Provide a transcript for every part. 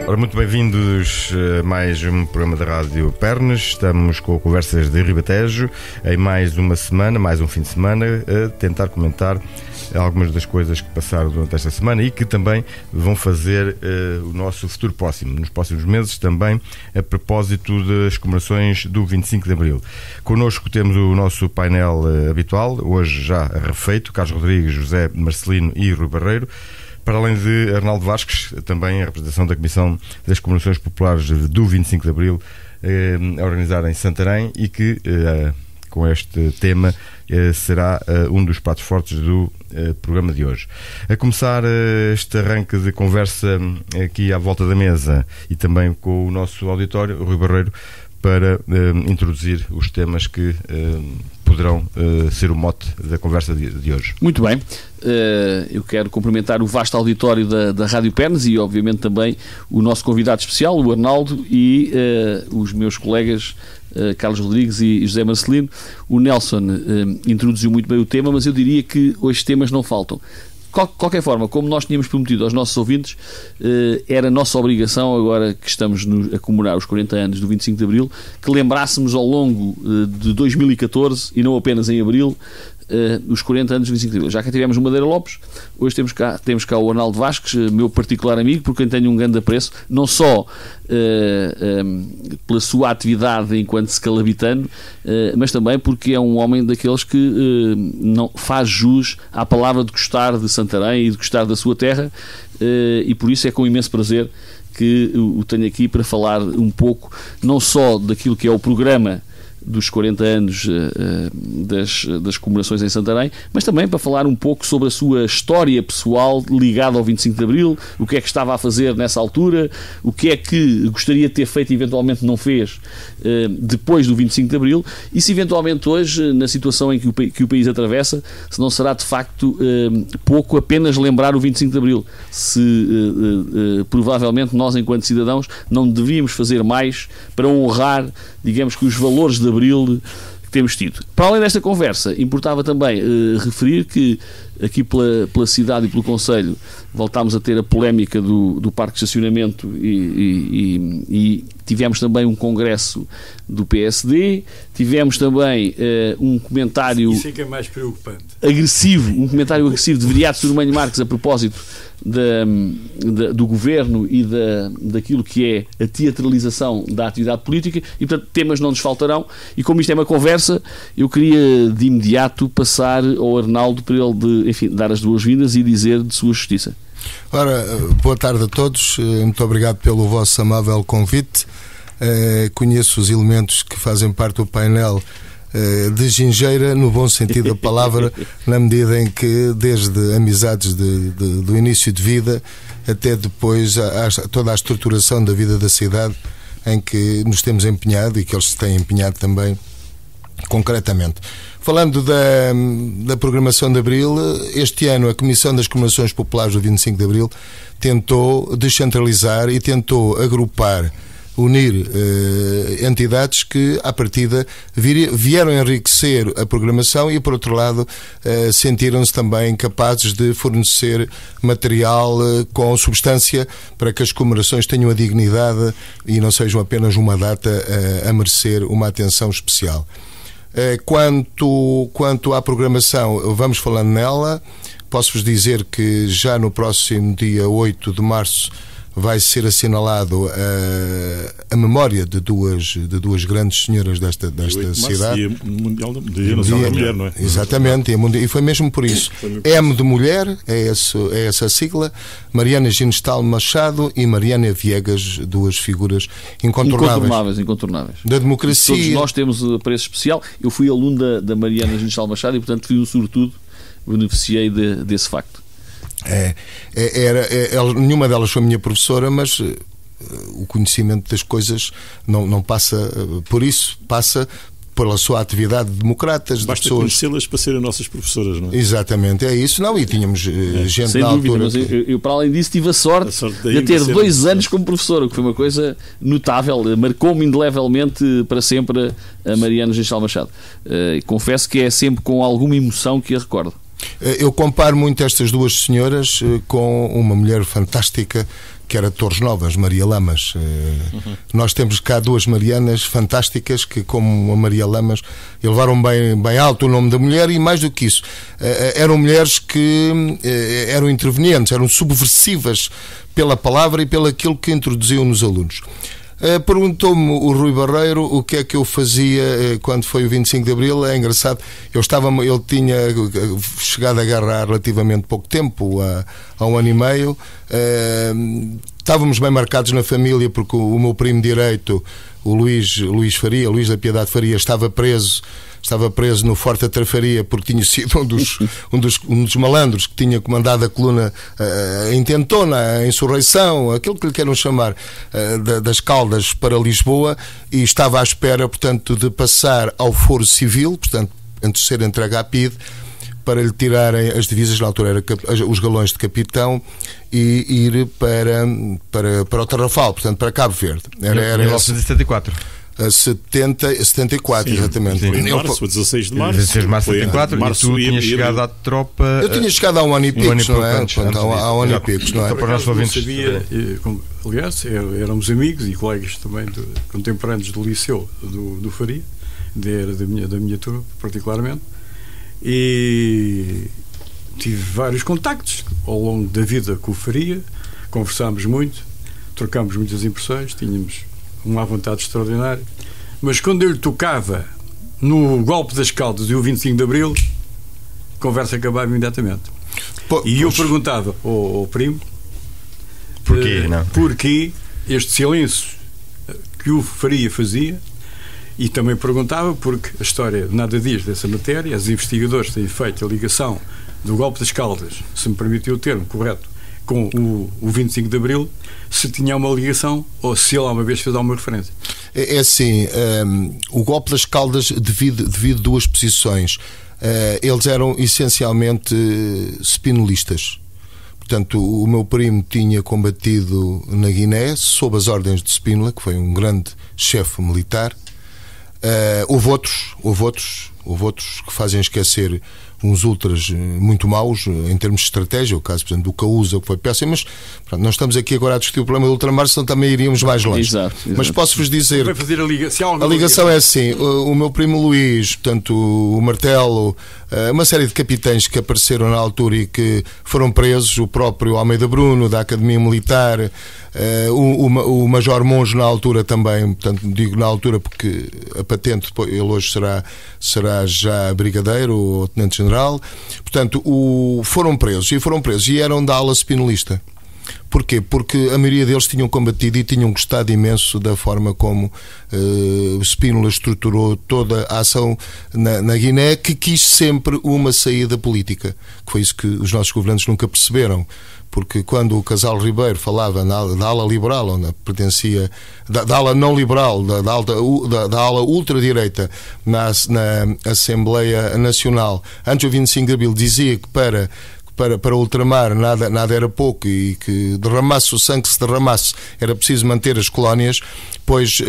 Ora, muito bem-vindos a mais um programa da Rádio Pernas. Estamos com Conversas de Ribatejo em mais uma semana, mais um fim de semana, a tentar comentar algumas das coisas que passaram durante esta semana e que também vão fazer o nosso futuro próximo, nos próximos meses, também a propósito das comemorações do 25 de Abril. Connosco temos o nosso painel habitual, hoje já refeito, Carlos Rodrigues, José Marcelino e Rui Barreiro, para além de Arnaldo Vasques, também a representação da Comissão das Comemorações Populares do 25 de Abril, organizada em Santarém, e que, com este tema, será um dos pratos fortes do programa de hoje. A começar este arranque de conversa aqui à volta da mesa e também com o nosso auditório, o Rui Barreiro, para introduzir os temas que poderão ser o mote da conversa de hoje. Muito bem. Eu quero cumprimentar o vasto auditório da Rádio Pernas e, obviamente, também o nosso convidado especial, o Arnaldo, e os meus colegas Carlos Rodrigues e José Marcelino. O Nelson introduziu muito bem o tema, mas eu diria que hoje temas não faltam. De qualquer forma, como nós tínhamos prometido aos nossos ouvintes, era nossa obrigação, agora que estamos a comemorar os 40 anos do 25 de Abril, que lembrássemos ao longo de 2014, e não apenas em Abril, os 40 anos do 25 de Abril. Já cá tivemos o Madeira Lopes, hoje temos cá o Arnaldo Vasques, meu particular amigo, por quem tenho um grande apreço, não só pela sua atividade enquanto scalabitano, mas também porque é um homem daqueles que não faz jus à palavra de gostar de Santarém e de gostar da sua terra, e por isso é com imenso prazer que o tenho aqui para falar um pouco, não só daquilo que é o programa dos 40 anos das comemorações em Santarém, mas também para falar um pouco sobre a sua história pessoal ligada ao 25 de Abril, o que é que estava a fazer nessa altura, o que é que gostaria de ter feito e eventualmente não fez depois do 25 de Abril, e se eventualmente hoje, na situação em que o país atravessa, se não será de facto pouco apenas lembrar o 25 de Abril, se provavelmente nós, enquanto cidadãos, não deveríamos fazer mais para honrar, digamos que, os valores de Abril que temos tido. Para além desta conversa, importava também referir que aqui pela cidade e pelo concelho voltámos a ter a polémica do parque de estacionamento e tivemos também um congresso do PSD, tivemos também um comentário... Isso é que é mais preocupante. Agressivo, um comentário agressivo de Viriato Surmanho Marques a propósito do governo e daquilo que é a teatralização da atividade política, e portanto temas não nos faltarão, e como isto é uma conversa, eu queria de imediato passar ao Arnaldo para ele dar as boas-vindas e dizer de sua justiça. Ora, boa tarde a todos, muito obrigado pelo vosso amável convite. Conheço os elementos que fazem parte do painel de gingeira, no bom sentido da palavra, na medida em que desde amizades do início de vida até depois toda a estruturação da vida da cidade em que nos temos empenhado e que eles se têm empenhado também concretamente. Falando da programação de Abril, este ano a Comissão das Comemorações Populares do 25 de Abril tentou descentralizar e tentou agrupar, unir entidades que, à partida, vieram enriquecer a programação e, por outro lado, sentiram-se também capazes de fornecer material com substância para que as comemorações tenham a dignidade e não sejam apenas uma data a merecer uma atenção especial. Quanto à programação, vamos falando nela. Posso-vos dizer que já no próximo dia 8 de março vai ser assinalado a memória de duas grandes senhoras desta cidade. Dia Mundial da Mulher, não é? Exatamente, e foi mesmo por isso. M de mulher, é essa a sigla. Mariana Ginestal Machado e Mariana Viegas, duas figuras incontornáveis. Da democracia. Todos nós temos apreço especial. Eu fui aluno da Mariana Ginestal Machado e, portanto, fui um sobretudo, beneficiei desse facto. Nenhuma delas foi minha professora, mas o conhecimento das coisas não passa por isso, passa pela sua atividade de democratas. Basta de pessoas... conhecê-las para serem nossas professoras, não é? Exatamente, é isso. Não, e tínhamos gente sem na dúvida, altura. Mas eu, para além disso, tive a sorte de ter 2 anos como professora, o que foi uma coisa notável. Marcou-me indelevelmente para sempre a Mariana Ginestal Machado. Confesso que é sempre com alguma emoção que a recordo. Eu comparo muito estas duas senhoras com uma mulher fantástica que era de Torres Novas, Maria Lamas. Nós temos cá duas Marianas fantásticas que, como a Maria Lamas, elevaram bem alto o nome da mulher, e mais do que isso, eram mulheres que eram intervenientes, eram subversivas pela palavra e pelo aquilo que introduziam nos alunos. Perguntou-me o Rui Barreiro o que é que eu fazia quando foi o 25 de Abril. É engraçado, ele tinha chegado à guerra há relativamente pouco tempo, há um ano e meio. Estávamos bem marcados na família porque o meu primo direito, o Luís da Piedade Faria, estava preso no Forte da Trafaria porque tinha sido um dos malandros que tinha comandado a coluna intentona, a insurreição, aquilo que lhe queiram chamar, das Caldas para Lisboa, e estava à espera, portanto, de passar ao foro civil, portanto, antes de ser entregue à PIDE, para lhe tirarem as divisas, na altura era os galões de capitão, e ir para o Tarrafal, portanto, para Cabo Verde. Era 1974. 74, sim, exatamente. Sim. Em março, 16 de março. 16 de março de 74, e tu tinhas chegado à tropa. Eu tinha chegado há um ano e pico, não é? Há um ano e pico, não é? Para nós sabia, aliás, éramos amigos e colegas também contemporâneos do liceu do Faria, era da minha turma, particularmente, e tive vários contactos ao longo da vida com o Faria, conversámos muito, trocámos muitas impressões, tínhamos uma vontade extraordinária, mas quando eu lhe tocava no golpe das Caldas e o 25 de Abril, a conversa acabava imediatamente. Eu perguntava ao primo porquê este silêncio que o Faria fazia, e também perguntava porque a história nada diz dessa matéria. Os investigadores têm feito a ligação do golpe das Caldas, se me permitiu o termo correto, com o 25 de Abril, se tinha uma ligação ou se ele alguma vez fez alguma referência. É assim, o golpe das Caldas divide duas posições. Eles eram essencialmente spinolistas. Portanto, o meu primo tinha combatido na Guiné sob as ordens de Spínola, que foi um grande chefe militar. Houve outros que fazem esquecer uns ultras muito maus em termos de estratégia, o caso, por exemplo, do Causa, que foi péssimo, mas pronto, nós estamos aqui agora a discutir o problema do ultramar, senão também iríamos mais longe. Exato. Mas posso-vos dizer, a ligação é assim, o meu primo Luís, portanto, o Martelo, uma série de capitães que apareceram na altura e que foram presos, o próprio Almeida Bruno, da Academia Militar, o Major Monge na altura também, portanto, digo na altura porque a patente, ele hoje será já brigadeiro ou tenente-general, portanto, foram presos e eram da ala spinolista. Porquê? Porque a maioria deles tinham combatido e tinham gostado imenso da forma como Spínola estruturou toda a ação na Guiné, que quis sempre uma saída política, que foi isso que os nossos governantes nunca perceberam. Porque quando o Casal Ribeiro falava da ala liberal, onde pertencia, da ala não liberal, da ala ultradireita na Assembleia Nacional, antes do 25 de Abril, dizia que para ultramar nada era pouco e que derramasse o sangue que se derramasse era preciso manter as colónias, pois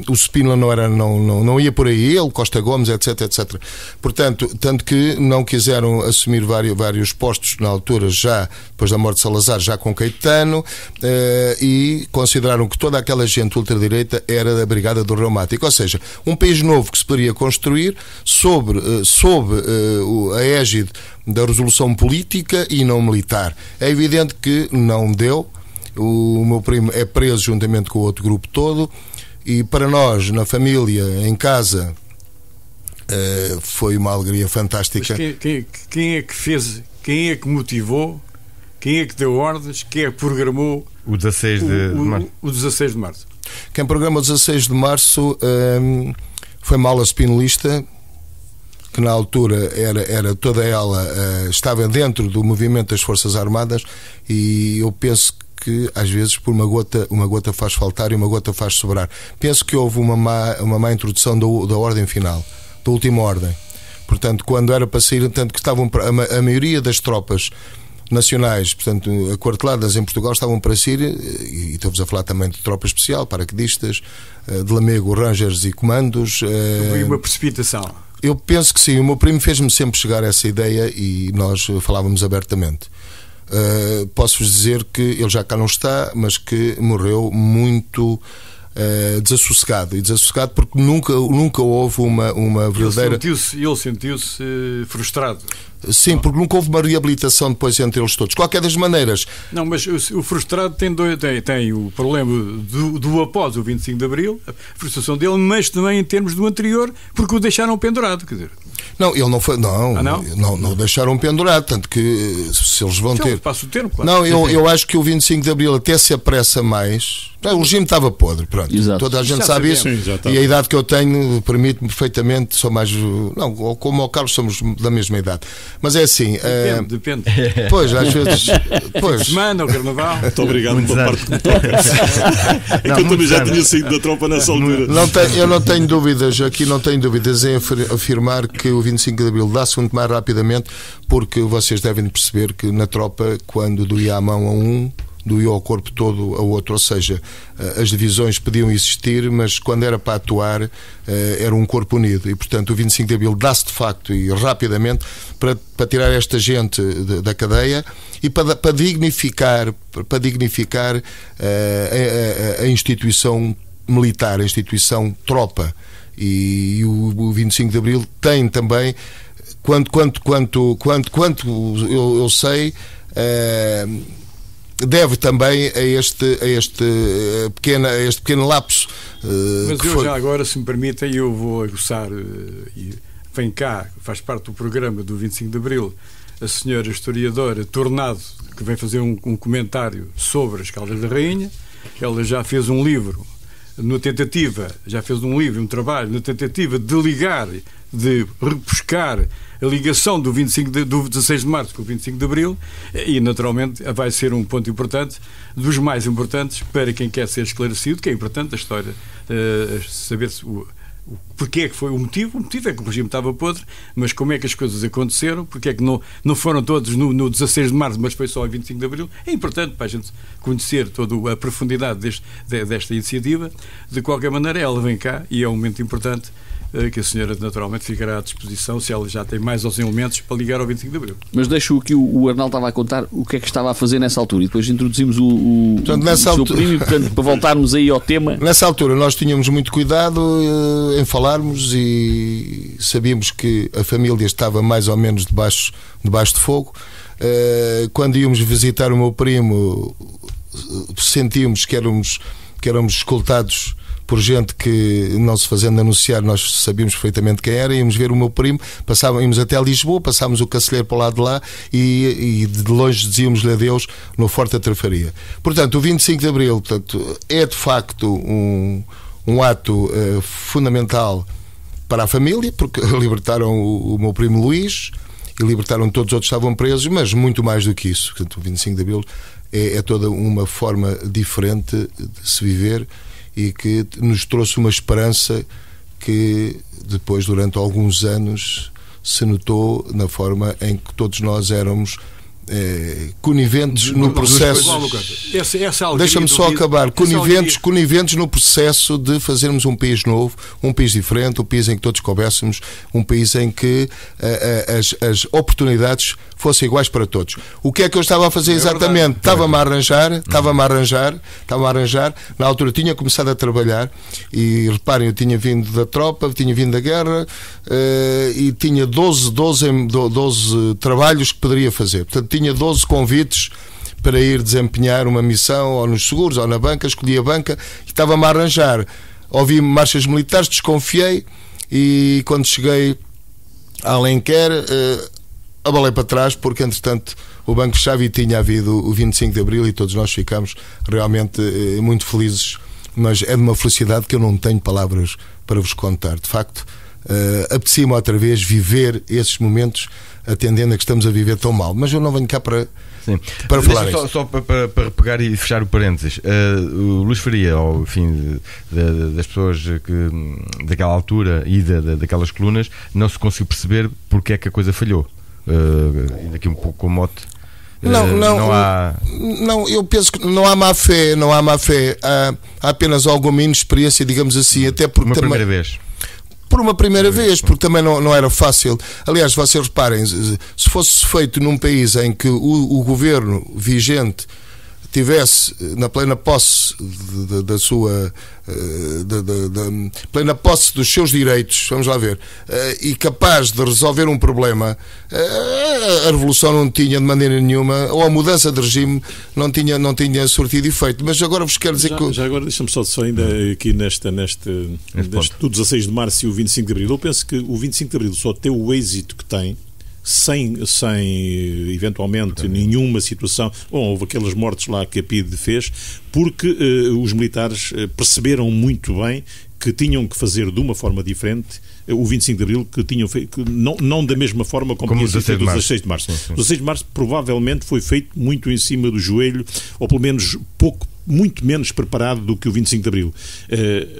o Spínola não ia por aí, ele, Costa Gomes, etc. Portanto, tanto que não quiseram assumir vários postos na altura, já depois da morte de Salazar, já com Caetano, e consideraram que toda aquela gente ultradireita era da Brigada do Reumático, ou seja, um país novo que se poderia construir sob a égide da resolução política e não militar. É evidente que não deu. O meu primo é preso juntamente com o outro grupo todo, e para nós, na família, em casa, foi uma alegria fantástica. Mas quem é que fez, quem é que motivou, quem é que deu ordens, quem é que programou o 16 de março? O 16 de março. Quem programou o 16 de março foi uma ala spinolista, que na altura era toda ela, estava dentro do movimento das Forças Armadas, e eu penso que às vezes por uma gota faz faltar e uma gota faz sobrar. Penso que houve uma má introdução da ordem final, da última ordem. Portanto, quando era para sair, tanto que estavam a maioria das tropas nacionais, portanto, aquarteladas em Portugal, estavam para sair, e estamos a falar também de tropa especial, paraquedistas, de Lamego, Rangers e comandos. Houve uma precipitação. Eu penso que sim. O meu primo fez-me sempre chegar essa ideia e nós falávamos abertamente. posso-vos dizer que ele já cá não está, mas que morreu muito desassossegado, porque nunca houve uma verdadeira... Ele sentiu-se frustrado. Sim, porque nunca houve uma reabilitação depois entre eles todos. Qualquer das maneiras... Não, mas o frustrado tem o problema do após o 25 de Abril, a frustração dele, mas também em termos do anterior, porque o deixaram pendurado, quer dizer... Não, ele não foi. Não deixaram pendurado, tanto que se eles vão ter. Passa o termo, claro. Não, eu acho que o 25 de Abril até se apressa mais. O regime estava podre, pronto. Exato. Toda a gente sabe isso. Sim, e a idade que eu tenho permite-me perfeitamente. Sou mais. Não, como o Carlos, somos da mesma idade. Mas é assim. Depende. Pois, às vezes. Pois. Semana, o Carnaval. Muito obrigado pela parte que me toca. É que eu também já tinha saído da tropa nessa altura. Eu não tenho dúvidas, aqui não tenho dúvidas em afirmar que o 25 de Abril dá-se muito mais rapidamente, porque vocês devem perceber que na tropa, quando doía a mão a um, doía ao corpo todo a outro, ou seja, as divisões podiam existir, mas quando era para atuar era um corpo unido, e portanto o 25 de Abril dá-se de facto e rapidamente para tirar esta gente da cadeia e para dignificar a instituição militar, a instituição tropa. E o 25 de Abril tem também, quanto eu sei, deve também a este pequeno lapso. Mas eu já agora, se me permitem, eu vou aguçar, e vem cá, faz parte do programa do 25 de Abril, a senhora historiadora Tornado, que vem fazer um comentário sobre as Caldas da Rainha. Ela já fez um livro, um trabalho na tentativa de ligar, de repescar a ligação do 16 de março com o 25 de Abril, e naturalmente vai ser um ponto importante, dos mais importantes para quem quer ser esclarecido, que é importante a história, saber-se porque é que foi o motivo. O motivo é que o regime estava podre, mas como é que as coisas aconteceram, porque é que não foram todos no 16 de março, mas foi só em 25 de Abril. É importante para a gente conhecer toda a profundidade desta iniciativa. De qualquer maneira, ela vem cá e é um momento importante, que a senhora naturalmente ficará à disposição, se ela já tem mais os elementos para ligar ao 25 de Abril. Mas deixo que o Arnaldo estava a contar o que é que estava a fazer nessa altura, e depois introduzimos o seu primo, portanto, para voltarmos aí ao tema. Nessa altura nós tínhamos muito cuidado em falarmos, e sabíamos que a família estava mais ou menos debaixo de fogo. Quando íamos visitar o meu primo, sentíamos que éramos escoltados por gente que, não se fazendo anunciar, nós sabíamos perfeitamente quem era. Íamos ver o meu primo, íamos até Lisboa, passámos o Cacilheiro para o lado de lá e de longe dizíamos-lhe adeus no Forte da Trafaria. Portanto, o 25 de Abril, portanto, é de facto um ato fundamental para a família, porque libertaram o meu primo Luís e libertaram todos os outros que estavam presos, mas muito mais do que isso. Portanto, o 25 de Abril é toda uma forma diferente de se viver, e que nos trouxe uma esperança que depois, durante alguns anos, se notou na forma em que todos nós éramos coniventes no processo. Deixa-me só acabar. Coniventes no processo de fazermos um país novo, um país diferente, um país em que todos coubéssemos, um país em que as oportunidades fossem iguais para todos. O que é que eu estava a fazer exatamente? Estava-me a arranjar. Na altura tinha começado a trabalhar, e reparem, eu tinha vindo da tropa, tinha vindo da guerra, e tinha 12 trabalhos que poderia fazer. Portanto, tinha 12 convites para ir desempenhar uma missão, ou nos seguros, ou na banca. Escolhi a banca e estava-me a arranjar. Ouvi marchas militares, desconfiei, e quando cheguei a Alenquer, abalei para trás, porque entretanto o banco fechava e tinha havido o 25 de Abril, e todos nós ficámos realmente muito felizes. Mas é de uma felicidade que eu não tenho palavras para vos contar. De facto, apetecia-me outra vez viver esses momentos, atendendo a que estamos a viver tão mal. Mas eu não venho cá para falar isso. Só para pegar e fechar o parênteses. O Luís Faria, ao fim das pessoas daquela altura e daquelas colunas, não se conseguiu perceber porque é que a coisa falhou. E daqui um pouco com o mote. Não, eu penso que não há má fé. Há apenas alguma inexperiência, digamos assim, até porque uma primeira vez. por uma primeira vez, porque também não era fácil. Aliás, vocês reparem, se fosse feito num país em que o governo vigente tivesse na plena posse da sua plena posse dos seus direitos, vamos lá ver, e capaz de resolver um problema, a revolução não tinha de maneira nenhuma, ou a mudança de regime não tinha surtido efeito. Mas agora vos quero dizer que... Já agora deixa-me só ainda aqui neste do 16 de março e o 25 de abril. Eu penso que o 25 de abril só tem o êxito que tem sem eventualmente nenhuma situação. Bom, houve aquelas mortes lá que a PIDE fez, porque os militares perceberam muito bem que tinham que fazer de uma forma diferente o 25 de Abril, que tinham feito, não da mesma forma como tinha sido feito o 16 de Março. O 16 de Março provavelmente foi feito muito em cima do joelho, ou pelo menos muito menos preparado do que o 25 de Abril.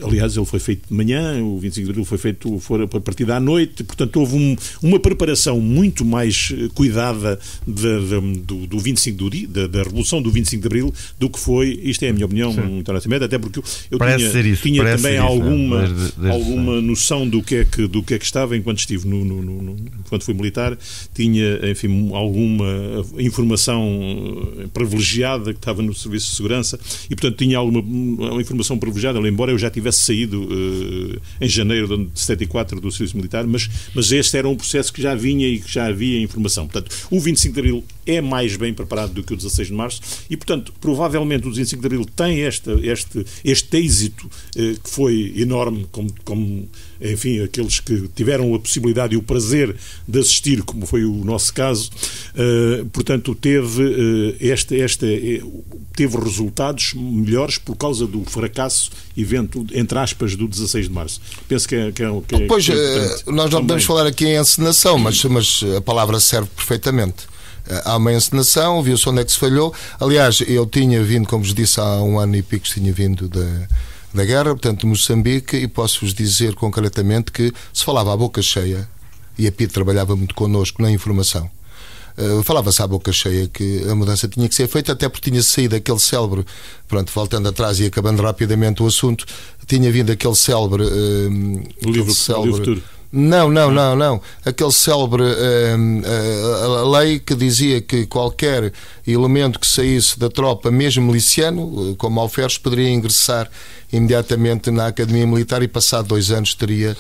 Aliás, ele foi feito de manhã, o 25 de Abril foi feito a partir da noite, portanto houve uma preparação muito mais cuidada do 25 da Revolução do 25 de Abril do que foi, isto é a minha opinião, muito honestamente, até porque eu tinha também alguma noção do que é que estava enquanto estive enquanto fui militar, tinha, enfim, alguma informação privilegiada que estava no Serviço de Segurança, e portanto tinha alguma informação privilegiada, embora eu já tivesse saído em janeiro de 74 do Serviço Militar, mas este era um processo que já vinha e que já havia informação. Portanto, o 25 de Abril é mais bem preparado do que o 16 de Março e, portanto, provavelmente o 25 de Abril tem este êxito que foi enorme, como enfim, aqueles que tiveram a possibilidade e o prazer de assistir, como foi o nosso caso, portanto, teve resultados melhores por causa do fracasso, entre aspas, do 16 de Março. Penso que é pois, nós não podemos falar aqui em encenação, mas a palavra serve perfeitamente. Há uma encenação, viu-se onde é que se falhou. Aliás, eu tinha vindo, como vos disse, há um ano e pico, tinha vindo da guerra, portanto, de Moçambique, e posso-vos dizer concretamente que se falava à boca cheia, e a PIDE trabalhava muito connosco na informação, falava-se à boca cheia que a mudança tinha que ser feita, até porque tinha saído aquele célebre, pronto, voltando atrás e acabando rapidamente o assunto, tinha vindo aquele célebre o livro futuro. Não. Aquele célebre a lei que dizia que qualquer elemento que saísse da tropa, mesmo miliciano, como alferes, poderia ingressar imediatamente na Academia Militar e passado 2 anos teria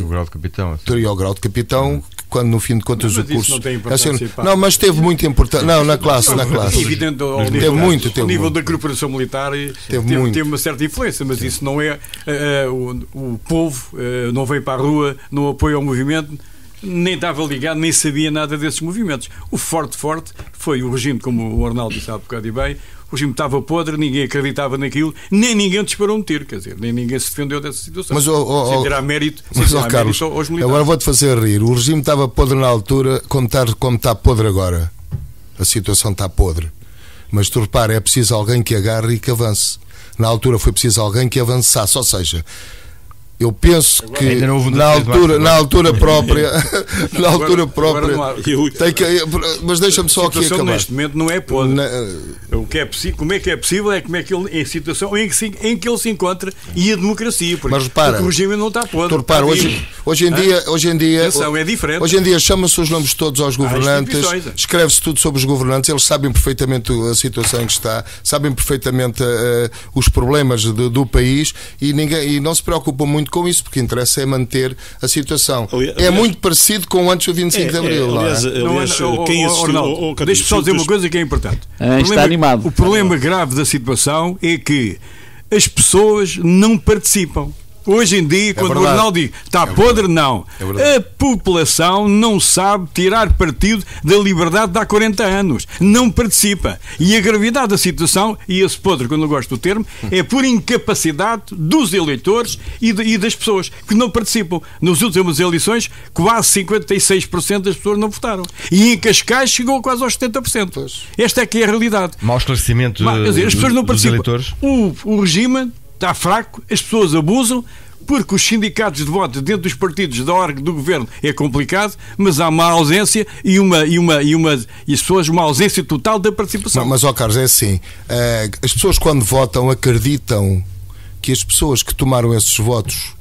o grau de capitão. Assim. Teria o grau de capitão, quando no fim de contas o curso. Não tem importância, não, mas teve muito importante. Não, na classe. É evidente, ao nível da corporação militar teve uma certa influência, mas isso não é. O povo não veio para a rua, não apoia o movimento, nem estava ligado, nem sabia nada desses movimentos. O forte foi o regime, como o Arnaldo disse há bocado e bem. O regime estava podre, ninguém acreditava naquilo, nem ninguém disparou um tiro, quer dizer, nem ninguém se defendeu dessa situação. Mas, sem tirar mérito, Carlos, aos militares. Agora vou-te fazer rir. O regime estava podre na altura, como está podre agora. A situação está podre. Mas tu repara, é preciso alguém que agarre e que avance. Na altura foi preciso alguém que avançasse, ou seja, eu penso que na altura própria tem que, mas deixa-me só aqui acabar. Neste momento não é podre. O que é possível, como é que é possível é como é que ele, em situação em que ele se encontra, e a democracia, porque o regime não está podre. Repara, hoje em dia é diferente. Hoje em dia chama-se os nomes todos aos governantes, escreve-se tudo sobre os governantes, eles sabem perfeitamente a situação em que está, sabem perfeitamente os problemas do país e não se preocupam muito com isso, porque interessa é manter a situação. É muito parecido com antes do 25 de Abril. Deixa-me só dizer uma coisa que é importante. Está animado. O problema grave da situação é que as pessoas não participam. Hoje em dia, quando o Arnaldo diz está podre, não. A população não sabe tirar partido da liberdade de há 40 anos. Não participa. E a gravidade da situação, e esse podre, quando eu gosto do termo, é por incapacidade dos eleitores e das pessoas que não participam. Nas últimas eleições, quase 56% das pessoas não votaram. E em Cascais chegou quase aos 70%. Esta é que é a realidade. Mau esclarecimento as pessoas não participam. Eleitores. O regime está fraco, as pessoas abusam, porque os sindicatos de voto dentro dos partidos da órgão do governo é complicado, mas há uma ausência e as pessoas uma ausência total da participação. Mas, Carlos, é assim, as pessoas quando votam acreditam que as pessoas que tomaram esses votos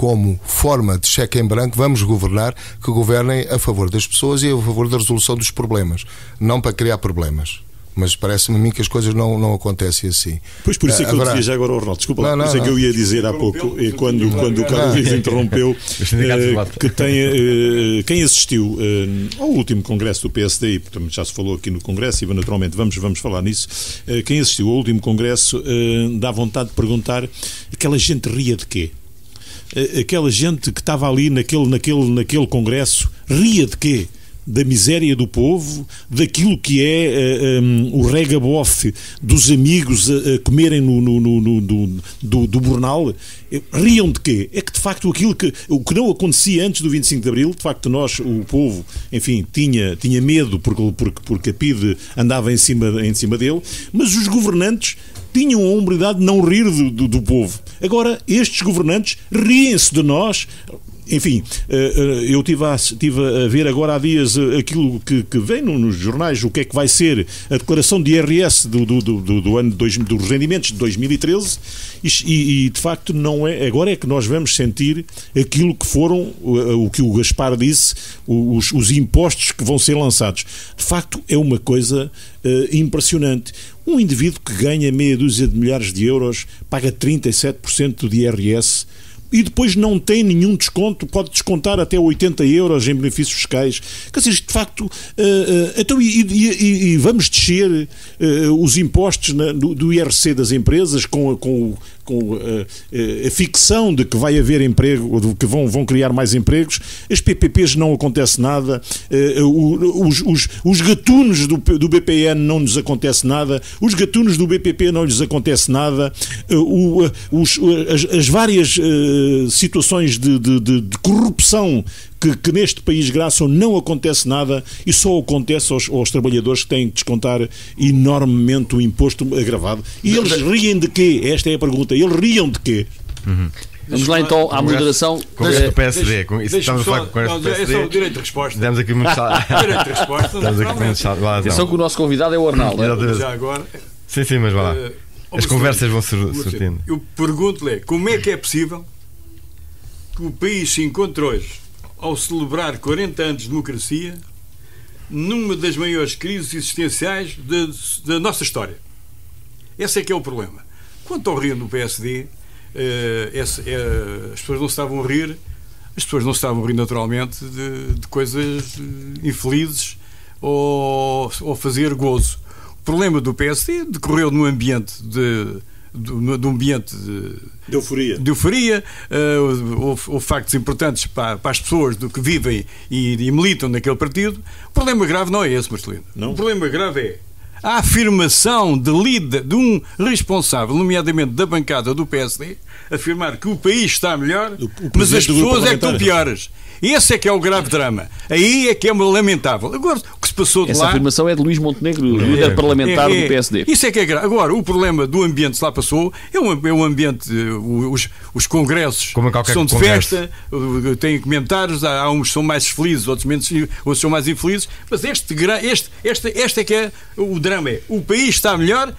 como forma de cheque em branco, vamos governar, que governem a favor das pessoas e a favor da resolução dos problemas, não para criar problemas. Mas parece-me a mim que as coisas não acontecem assim. Pois por isso é que eu dizia já agora, Ronaldo, desculpa, por isso é que eu ia dizer há pouco, quando o Carlos Luís interrompeu, que quem assistiu ao último congresso do PSD, e portanto já se falou aqui no congresso, e naturalmente vamos falar nisso, quem assistiu ao último congresso dá vontade de perguntar, aquela gente ria de quê? Aquela gente que estava ali naquele congresso ria de quê? Da miséria do povo, daquilo que é o regabofe dos amigos a comerem do Bornal. Riam de quê? É que de facto o que não acontecia antes do 25 de Abril, de facto nós, o povo, enfim, tinha medo porque a PIDE andava em cima dele, mas os governantes tinham a hombridade de não rir do povo. Agora, estes governantes riem-se de nós. Enfim, eu estive a ver agora há dias aquilo que vem nos jornais, o que é que vai ser a declaração de IRS do ano dos rendimentos de 2013 e de facto não é, agora é que nós vamos sentir aquilo que foram, o que o Gaspar disse, os impostos que vão ser lançados. De facto é uma coisa impressionante. Um indivíduo que ganha meia dúzia de milhares de euros paga 37% de IRS e depois não tem nenhum desconto, pode descontar até 80 euros em benefícios fiscais. Quer dizer, de facto, então, e vamos descer os impostos do IRC das empresas com a ficção de que vai haver emprego, ou de que vão criar mais empregos. As PPPs não acontece nada, os gatunos do BPN não lhes acontece nada, os gatunos do BPP não lhes acontece nada, as várias situações de corrupção que neste país graçam não acontece nada e só acontece aos trabalhadores que têm que descontar enormemente o imposto agravado. E eles riem de quê? Esta é a pergunta. Eles riam de quê? Vamos lá então à moderação. Congresso do PSD. Estamos a falar com o Congresso do PSD. É só o direito de resposta. Demos aqui muito direito de resposta. Damos aqui muito Atenção que o nosso convidado é o Arnaldo. Já agora. Sim, mas vá lá. As conversas vão surtindo. Eu pergunto-lhe como é que é possível que o país se encontre hoje, ao celebrar 40 anos de democracia, numa das maiores crises existenciais da nossa história. Esse é que é o problema. Quanto ao rir no PSD, as pessoas não se estavam a rir, naturalmente de coisas infelizes ou fazer gozo. O problema do PSD decorreu num ambiente de euforia. Houve factos importantes para as pessoas do que vivem e militam naquele partido. O problema grave não é esse, Marcelino. O problema grave é a afirmação de um responsável, nomeadamente da bancada do PSD, afirmar que o país está melhor, mas as pessoas é que estão piores. Esse é que é o grave drama. Aí é que é lamentável. Agora, o que se passou de lá... Essa afirmação é de Luís Montenegro, líder parlamentar do PSD. Isso é que é grave. Agora, o problema do ambiente que se lá passou é um ambiente... Os congressos são de festa, têm comentários, há uns que são mais felizes, outros são mais infelizes, mas este é que é o drama. O país está melhor,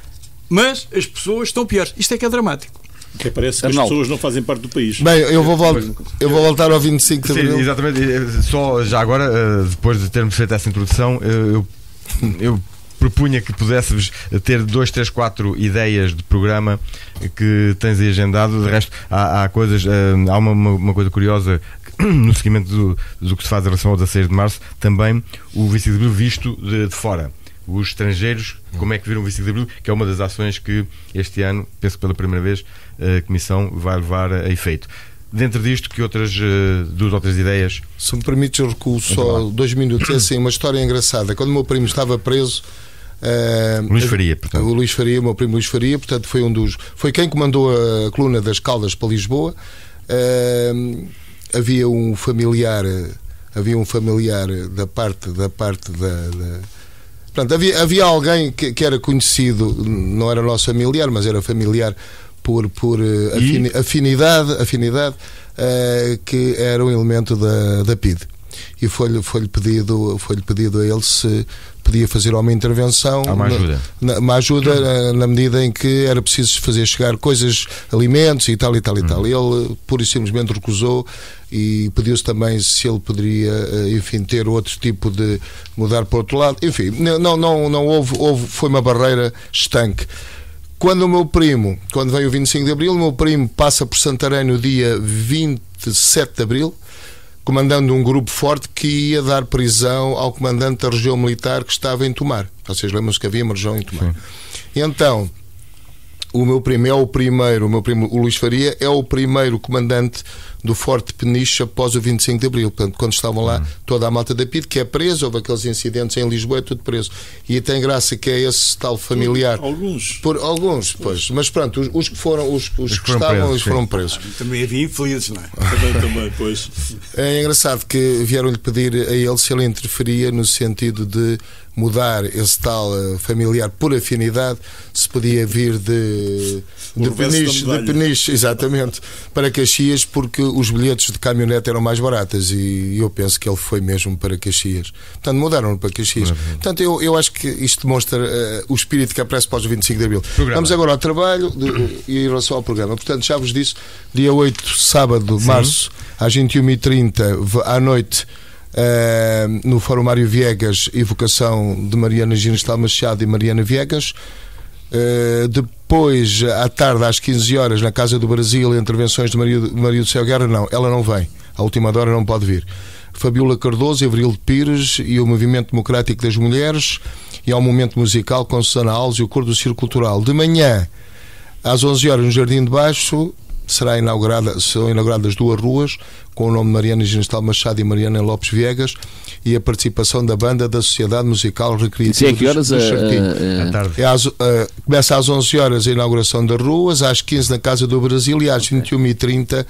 mas as pessoas estão piores. Isto é que é dramático. Porque parece que as pessoas não fazem parte do país. Bem, eu vou voltar ao 25 de Abril. Sim, exatamente. Só já agora, depois de termos feito essa introdução, eu propunha que pudéssemos ter 2, 3, 4 ideias de programa que tens aí agendado. De resto, há coisas, há uma coisa curiosa no seguimento do que se faz em relação ao 16 de março, também o 25 de Abril visto de fora. Os estrangeiros, como é que viram o 25 de Abril, que é uma das ações que este ano, penso que pela primeira vez, a Comissão vai levar a efeito. Dentro disto, que outras 2 ou 3 ideias? Se me permites, eu recuo só 2 minutos. É assim, uma história engraçada. Quando o meu primo estava preso, Luís Faria, portanto. O Luís Faria, o meu primo Luís Faria, portanto, foi quem comandou a coluna das Caldas para Lisboa. Havia um familiar da parte da portanto, havia alguém que era conhecido, não era nosso familiar, mas era familiar por afinidade, que era um elemento da PIDE. e foi-lhe pedido a ele se podia fazer uma intervenção, uma ajuda na medida em que era preciso fazer chegar coisas, alimentos e tal. Ele pura e simplesmente recusou, e pediu-se também se ele poderia, enfim, ter outro tipo de mudar para o outro lado. Enfim, não houve, foi uma barreira estanque. Quando veio o 25 de Abril, o meu primo passa por Santarém no dia 27 de Abril, comandando um grupo forte que ia dar prisão ao comandante da região militar que estava em Tomar. Vocês lembram-se que havia uma região em Tomar. E então, o meu primo, o Luís Faria, é o primeiro comandante do Forte Peniche após o 25 de Abril. Portanto, quando estavam lá toda a malta da PIDE, que é preso, houve aqueles incidentes em Lisboa, é tudo preso. E tem graça que é esse tal familiar. Alguns, pois. Mas pronto, os que estavam, eles foram presos. Também havia infelizes, não é? Também, pois. É engraçado que vieram-lhe pedir a ele se ele interferia no sentido de mudar esse tal familiar por afinidade, se podia vir de Peniche, exatamente, para Caxias, porque os bilhetes de caminhonete eram mais baratas, e eu penso que ele foi mesmo para Caxias. Portanto, mudaram-no para Caxias. Portanto, eu acho que isto demonstra o espírito que aparece pós o 25 de Abril. Vamos agora ao trabalho e em relação ao programa. Portanto, já vos disse, dia 8, sábado, março, às 21h30, à noite, no Fórum Mário Viegas, evocação de Mariana Ginestal Machado e Mariana Viegas. Depois, à tarde, às 15 horas, na Casa do Brasil, intervenções de Maria do Céu Guerra. Não, ela não vem, à última hora não pode vir. Fabiola Cardoso, Avril de Pires e o Movimento Democrático das Mulheres, e ao momento musical com Susana Alves e o Cor do Círculo Cultural. De manhã, às 11 horas, no Jardim de Baixo, serão inauguradas 2 ruas com o nome de Mariana Ginestal Machado e Mariana Lopes Viegas, e a participação da banda da Sociedade Musical Recreativa. Sim, que horas? À tarde. Começa às 11 horas a inauguração das ruas, às 15 na Casa do Brasil e às 21h30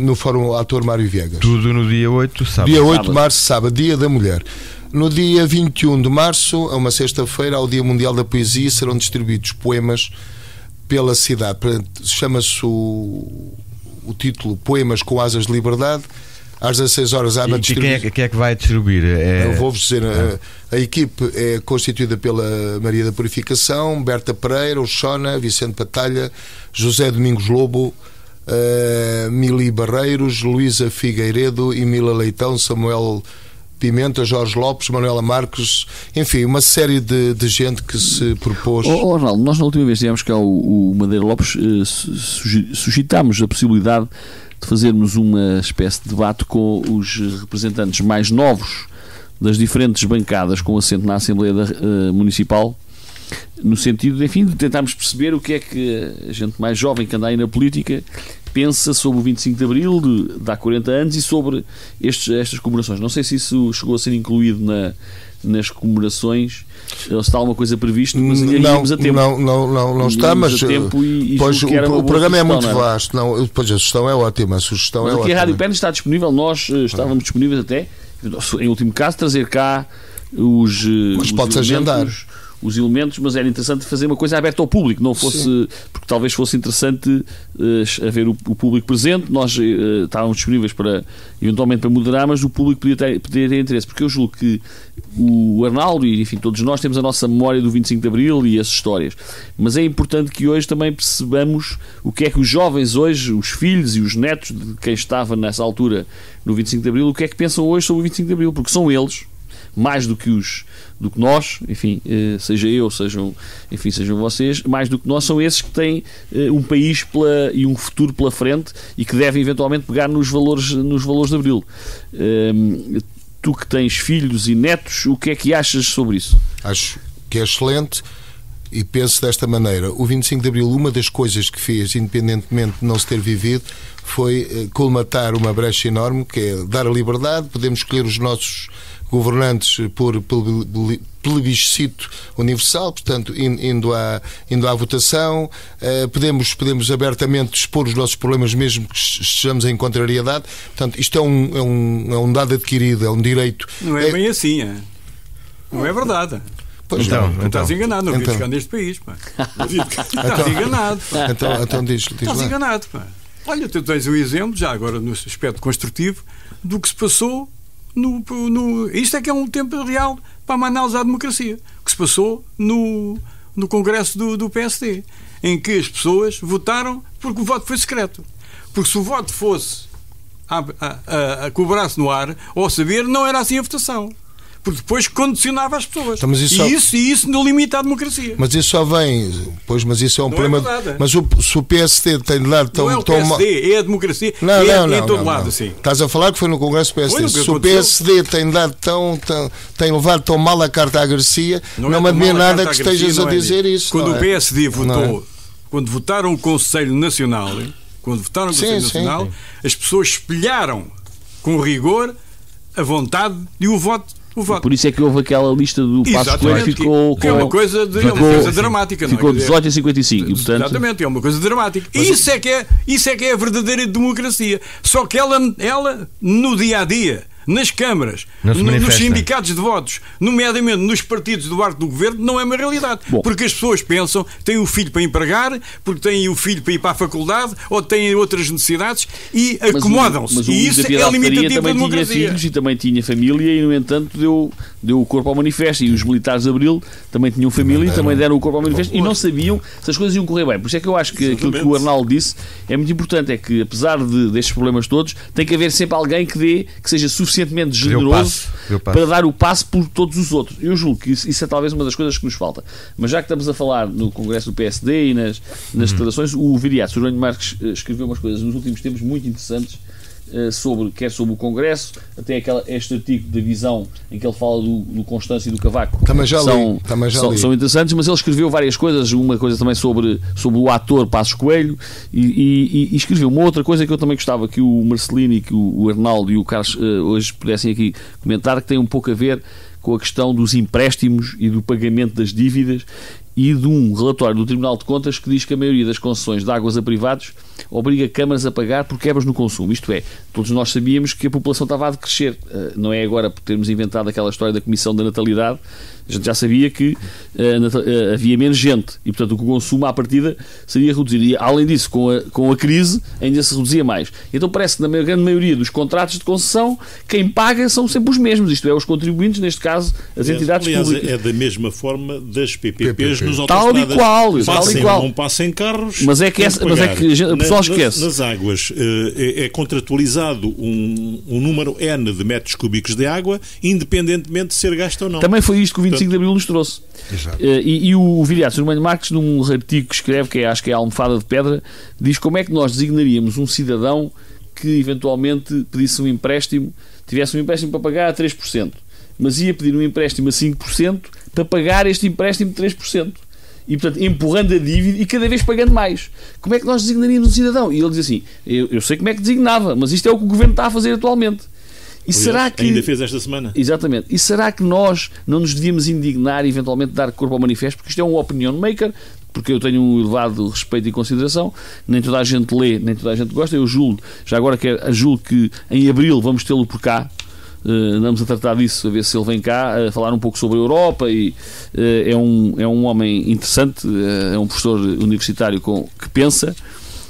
no Fórum Ator Mário Viegas. Tudo no dia 8, sábado. Dia 8 de março, sábado, Dia da Mulher. No dia 21 de março, a uma sexta-feira, ao Dia Mundial da Poesia, serão distribuídos poemas pela cidade. Chama-se o título Poemas com Asas de Liberdade. Às 16 horas há uma distribuição. Quem é que vai distribuir? Eu vou-vos dizer, a equipe é constituída pela Maria da Purificação, Berta Pereira, Oxona, Vicente Batalha, José Domingos Lobo, Mili Barreiros, Luísa Figueiredo, Emília Leitão, Samuel Pimenta, Jorge Lopes, Manuela Marques, enfim, uma série de gente que se propôs. Ronaldo, nós na última vez tivemos cá o Madeira Lopes, suscitámos a possibilidade de fazermos uma espécie de debate com os representantes mais novos das diferentes bancadas com assento na Assembleia Municipal, no sentido, enfim, de tentarmos perceber o que é que a gente mais jovem que anda aí na política pensa sobre o 25 de Abril de há 40 anos e sobre estas comemorações. Não sei se isso chegou a ser incluído nas comemorações, ou se está alguma coisa prevista, mas iríamos a tempo. Não está, mas pois o programa é muito vasto. Pois a sugestão é ótima. Mas aqui a Rádio Pernas está disponível, nós estávamos disponíveis até, em último caso, trazer cá mas pode-se agendar os elementos, mas era interessante fazer uma coisa aberta ao público, não fosse. Sim. Porque talvez fosse interessante haver o público presente, nós estávamos disponíveis eventualmente para moderar, mas o público podia ter interesse, porque eu julgo que o Arnaldo e, enfim, todos nós temos a nossa memória do 25 de Abril e as histórias, mas é importante que hoje também percebamos o que é que os jovens hoje, os filhos e os netos de quem estava nessa altura no 25 de Abril, o que é que pensam hoje sobre o 25 de Abril, porque são eles, mais do que nós, enfim, seja eu, sejam vocês, mais do que nós, são esses que têm um país e um futuro pela frente e que devem eventualmente pegar nos valores de Abril. Tu que tens filhos e netos, o que é que achas sobre isso? Acho que é excelente e penso desta maneira. O 25 de Abril, uma das coisas que fez, independentemente de não se ter vivido, foi colmatar uma brecha enorme, que é dar a liberdade. Podemos escolher os nossos governantes por plebiscito universal, portanto, indo à votação, podemos abertamente expor os nossos problemas, mesmo que estejamos em contrariedade. Portanto, isto é um dado adquirido, é um direito. Não é bem assim, não é verdade. Pois então. Estás enganado, não vives cá neste país, pá. Estás enganado, pá. Então diz estás lá. enganado, pá. Olha, tu tens um exemplo, já agora no aspecto construtivo, do que se passou isto é que é um tempo real para uma análise à democracia. O que se passou no Congresso do PSD, em que as pessoas votaram porque o voto foi secreto. Porque se o voto fosse com o braço no ar, ou saber, não era assim a votação. Porque depois condicionava as pessoas. Então, isso não limita a democracia. Mas isso só vem. Pois, mas isso é um problema. Mas se o PSD tem de lado tão. Não é o PSD, é a democracia. Não, em todo lado, sim. Estás a falar que foi no Congresso do PSD. Se o PSD tem dado tem levado tão mal a carta à Garcia, não me admira nada que estejas a dizer isso. Quando o PSD votou, quando votaram o Conselho Nacional, as pessoas espelharam com rigor a vontade e o voto. Por isso é que houve aquela lista do Passos Coelho que ficou... é uma coisa dramática. Ficou 18 a 55. E, portanto... Exatamente, é uma coisa dramática. Isso é que é a verdadeira democracia. Só que ela no dia-a-dia, nas câmaras, nos sindicatos de votos, nomeadamente nos partidos do arco do governo, não é uma realidade. Porque as pessoas pensam, têm o filho para empregar, porque têm o filho para ir para a faculdade, ou têm outras necessidades e acomodam-se. E isso é limitativo da democracia. Também tinha filhos e também tinha família e, no entanto, deu o corpo ao manifesto. E os militares de Abril também tinham família e também deram o corpo ao manifesto e não sabiam se as coisas iam correr bem. Por isso é que eu acho que aquilo que o Arnaldo disse é muito importante, é que, apesar destes problemas todos, tem que haver sempre alguém que seja suficientemente generoso para dar o passo por todos os outros. Eu julgo que isso é talvez uma das coisas que nos falta. Mas já que estamos a falar no Congresso do PSD e nas declarações, o Viriato Soranho Marques escreveu umas coisas nos últimos tempos muito interessantes quer sobre o Congresso, até este artigo da Visão em que ele fala do Constâncio e do Cavaco. São interessantes, mas ele escreveu várias coisas, uma coisa também sobre o ator Passos Coelho e escreveu uma outra coisa que eu também gostava que o Marcelino e que o Arnaldo e o Carlos hoje pudessem aqui comentar, que tem um pouco a ver com a questão dos empréstimos e do pagamento das dívidas e de um relatório do Tribunal de Contas que diz que a maioria das concessões de águas a privados obriga câmaras a pagar por quebras no consumo. Isto é, todos nós sabíamos que a população estava a decrescer. Não é agora por termos inventado aquela história da Comissão da Natalidade. A gente já sabia que havia menos gente e, portanto, o consumo à partida seria reduzido. E, além disso, com a crise, ainda se reduzia mais. Então parece que na grande maioria dos contratos de concessão, quem paga são sempre os mesmos. Isto é, os contribuintes, neste caso, as entidades públicas. É da mesma forma das PPPs nos tal e qual. Não passem carros. Mas é que o pessoal esquece. Nas águas é contratualizado um número N de metros cúbicos de água, independentemente de ser gasto ou não. Também foi isto que o 25 de Abril nos trouxe. E o Viriato Soranho Marques, num artigo que escreve, que acho que é a Almofada de Pedra, diz como é que nós designaríamos um cidadão que eventualmente pedisse um empréstimo, tivesse um empréstimo para pagar a 3%, mas ia pedir um empréstimo a 5% para pagar este empréstimo de 3%. E, portanto, empurrando a dívida e cada vez pagando mais. Como é que nós designaríamos um cidadão? E ele diz assim, eu sei como é que designava, mas isto é o que o Governo está a fazer atualmente. E será que... Ainda fez esta semana. Exatamente. E será que nós não nos devíamos indignar e eventualmente dar corpo ao manifesto? Porque isto é um opinion maker, porque eu tenho um elevado respeito e consideração, nem toda a gente lê, nem toda a gente gosta. Eu julgo, já agora julgo que em Abril vamos tê-lo por cá. Andamos a tratar disso, a ver se ele vem cá a falar um pouco sobre a Europa e é um homem interessante, é um professor universitário que pensa,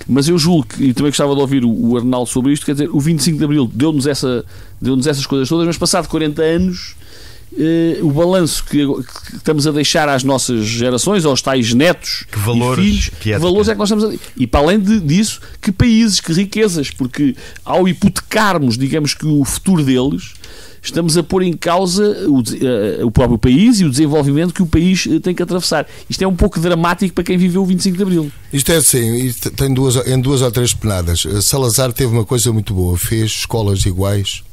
mas eu julgo que, e também gostava de ouvir o Arnaldo sobre isto, quer dizer, o 25 de Abril deu-nos essas coisas todas, mas passado 40 anos o balanço que estamos a deixar às nossas gerações, aos tais netos que valores, e filhos, que valores é que nós estamos a... E para além disso, que países, que riquezas, porque ao hipotecarmos, digamos que o futuro deles, estamos a pôr em causa o próprio país e o desenvolvimento que o país tem que atravessar. Isto é um pouco dramático para quem viveu o 25 de Abril. Isto é assim, tem em duas ou três penadas. Salazar teve uma coisa muito boa, fez escolas iguais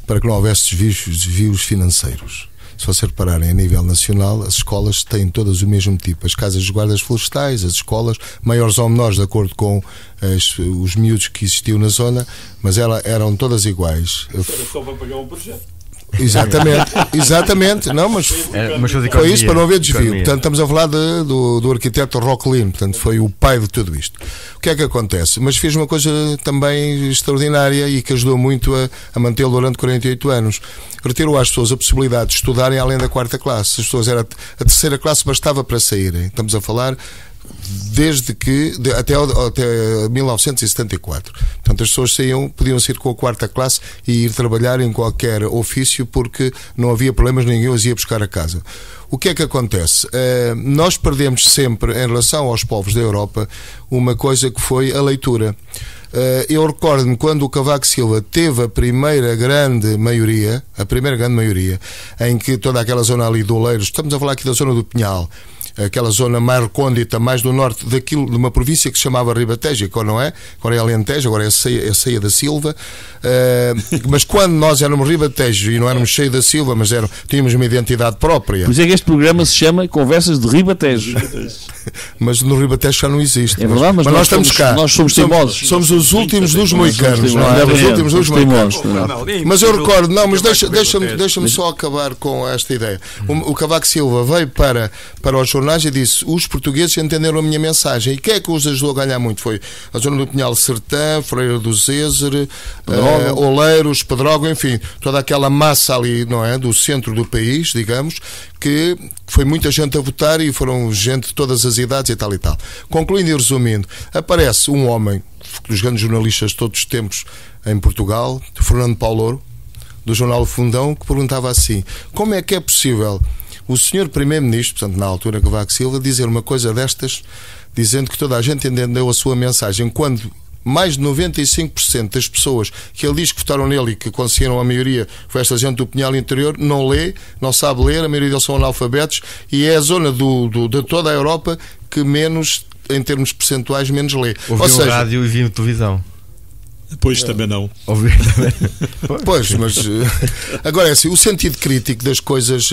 para que não houvesse desvios financeiros. Se vocês repararem, a nível nacional, as escolas têm todas o mesmo tipo. As casas de guardas florestais, as escolas, maiores ou menores, de acordo com os miúdos que existiam na zona, mas eram todas iguais. Era só para pagar um projeto. Exatamente. Não, mas foi isso para não haver desvio. Portanto, estamos a falar do arquiteto Rocklin, portanto, foi o pai de tudo isto. O que é que acontece? Mas fez uma coisa também extraordinária e que ajudou muito a mantê-lo durante 48 anos. Retirou às pessoas a possibilidade de estudarem além da quarta classe. As pessoas, a terceira classe bastava para saírem. Estamos a falar até 1974. Portanto, as pessoas podiam sair com a 4ª classe e ir trabalhar em qualquer ofício porque não havia problemas, ninguém os ia buscar a casa. O que é que acontece? Nós perdemos sempre, em relação aos povos da Europa, uma coisa que foi a leitura. Eu recordo-me quando o Cavaco Silva teve a primeira grande maioria, em que toda aquela zona ali do Oleiros, estamos a falar aqui da zona do Pinhal, aquela zona mais recôndita, mais do norte de uma província que se chamava Ribatejo, agora não é, agora é Alentejo, agora é Ceia da Silva, mas quando nós éramos Ribatejo e não éramos Ceia da Silva, mas tínhamos uma identidade própria. Por isso é que este programa se chama Conversas de Ribatejo. Mas no Ribatejo já não existe. É verdade, mas nós estamos cá. Nós somos teimosos. Somos os últimos dos moicanos, não é? Os últimos dos moicanos. Mas eu recordo, mas deixa-me só acabar com esta ideia. O Cavaco Silva veio para os jornais e disse: os portugueses entenderam a minha mensagem. E quem é que os ajudou a ganhar muito? Foi a zona do Pinhal Sertã, Freira do Zézer, Oleiros, Pedrógão, enfim, toda aquela massa ali, não é? Do centro do país, digamos, que foi muita gente a votar e foram gente de todas as idades e tal e tal. Concluindo e resumindo, aparece um homem dos grandes jornalistas de todos os tempos em Portugal, Fernando Paulouro, do jornal Fundão, que perguntava assim: como é que é possível o senhor Primeiro-Ministro, portanto na altura Cavaco Silva, dizer uma coisa destas, dizendo que toda a gente entendeu a sua mensagem, quando mais de 95% das pessoas que ele diz que votaram nele e que conseguiram a maioria, foi esta gente do Pinhal Interior, não lê, não sabe ler, a maioria deles são analfabetos, e é a zona de toda a Europa que menos, em termos percentuais, menos lê. Ouviu rádio e viu televisão. Pois também não. Pois, mas agora é assim, o sentido crítico das coisas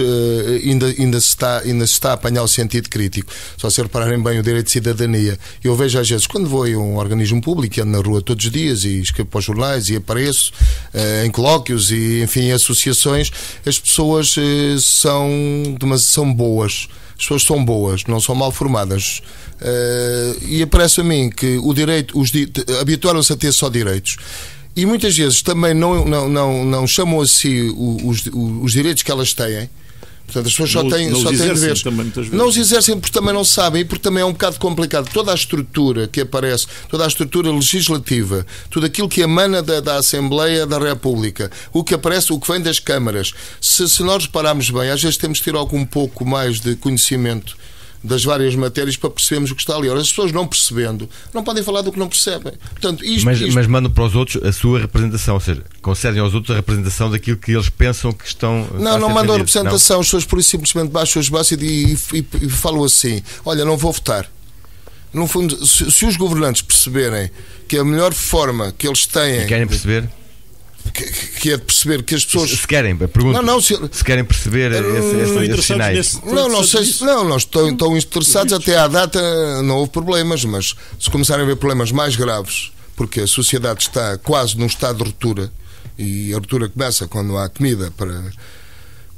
ainda se está a apanhar o sentido crítico. Só se repararem bem o direito de cidadania. Eu vejo às vezes, quando vou a um organismo público, ando na rua todos os dias e escrevo para os jornais e apareço em colóquios e, enfim, em associações, as pessoas são boas. As pessoas são boas, não são mal formadas. E parece a mim que o direito, habituaram-se a ter só direitos. E muitas vezes também não chamam a si os direitos que elas têm. Portanto, as pessoas só têm deveres. Não os exercem porque também não sabem e porque também é um bocado complicado. Toda a estrutura que aparece, toda a estrutura legislativa, tudo aquilo que emana da Assembleia da República, o que aparece, o que vem das câmaras, se nós repararmos bem, às vezes temos de ter algum pouco mais de conhecimento das várias matérias para percebermos o que está ali. Ora, as pessoas não percebendo, não podem falar do que não percebem. Portanto, mas mandam para os outros a sua representação, ou seja, concedem aos outros a representação daquilo que eles pensam que estão... Não mandam a representação, não. As pessoas por isso simplesmente baixam os braços e falam assim: olha, não vou votar. No fundo, se os governantes perceberem que a melhor forma que eles têm... E querem perceber... Que é de perceber que as pessoas... Se querem, pergunto. Se querem perceber esses sinais. Não sei. Não estão interessados. Até à data não houve problemas, mas se começarem a haver problemas mais graves, porque a sociedade está quase num estado de ruptura, e a ruptura começa quando há comida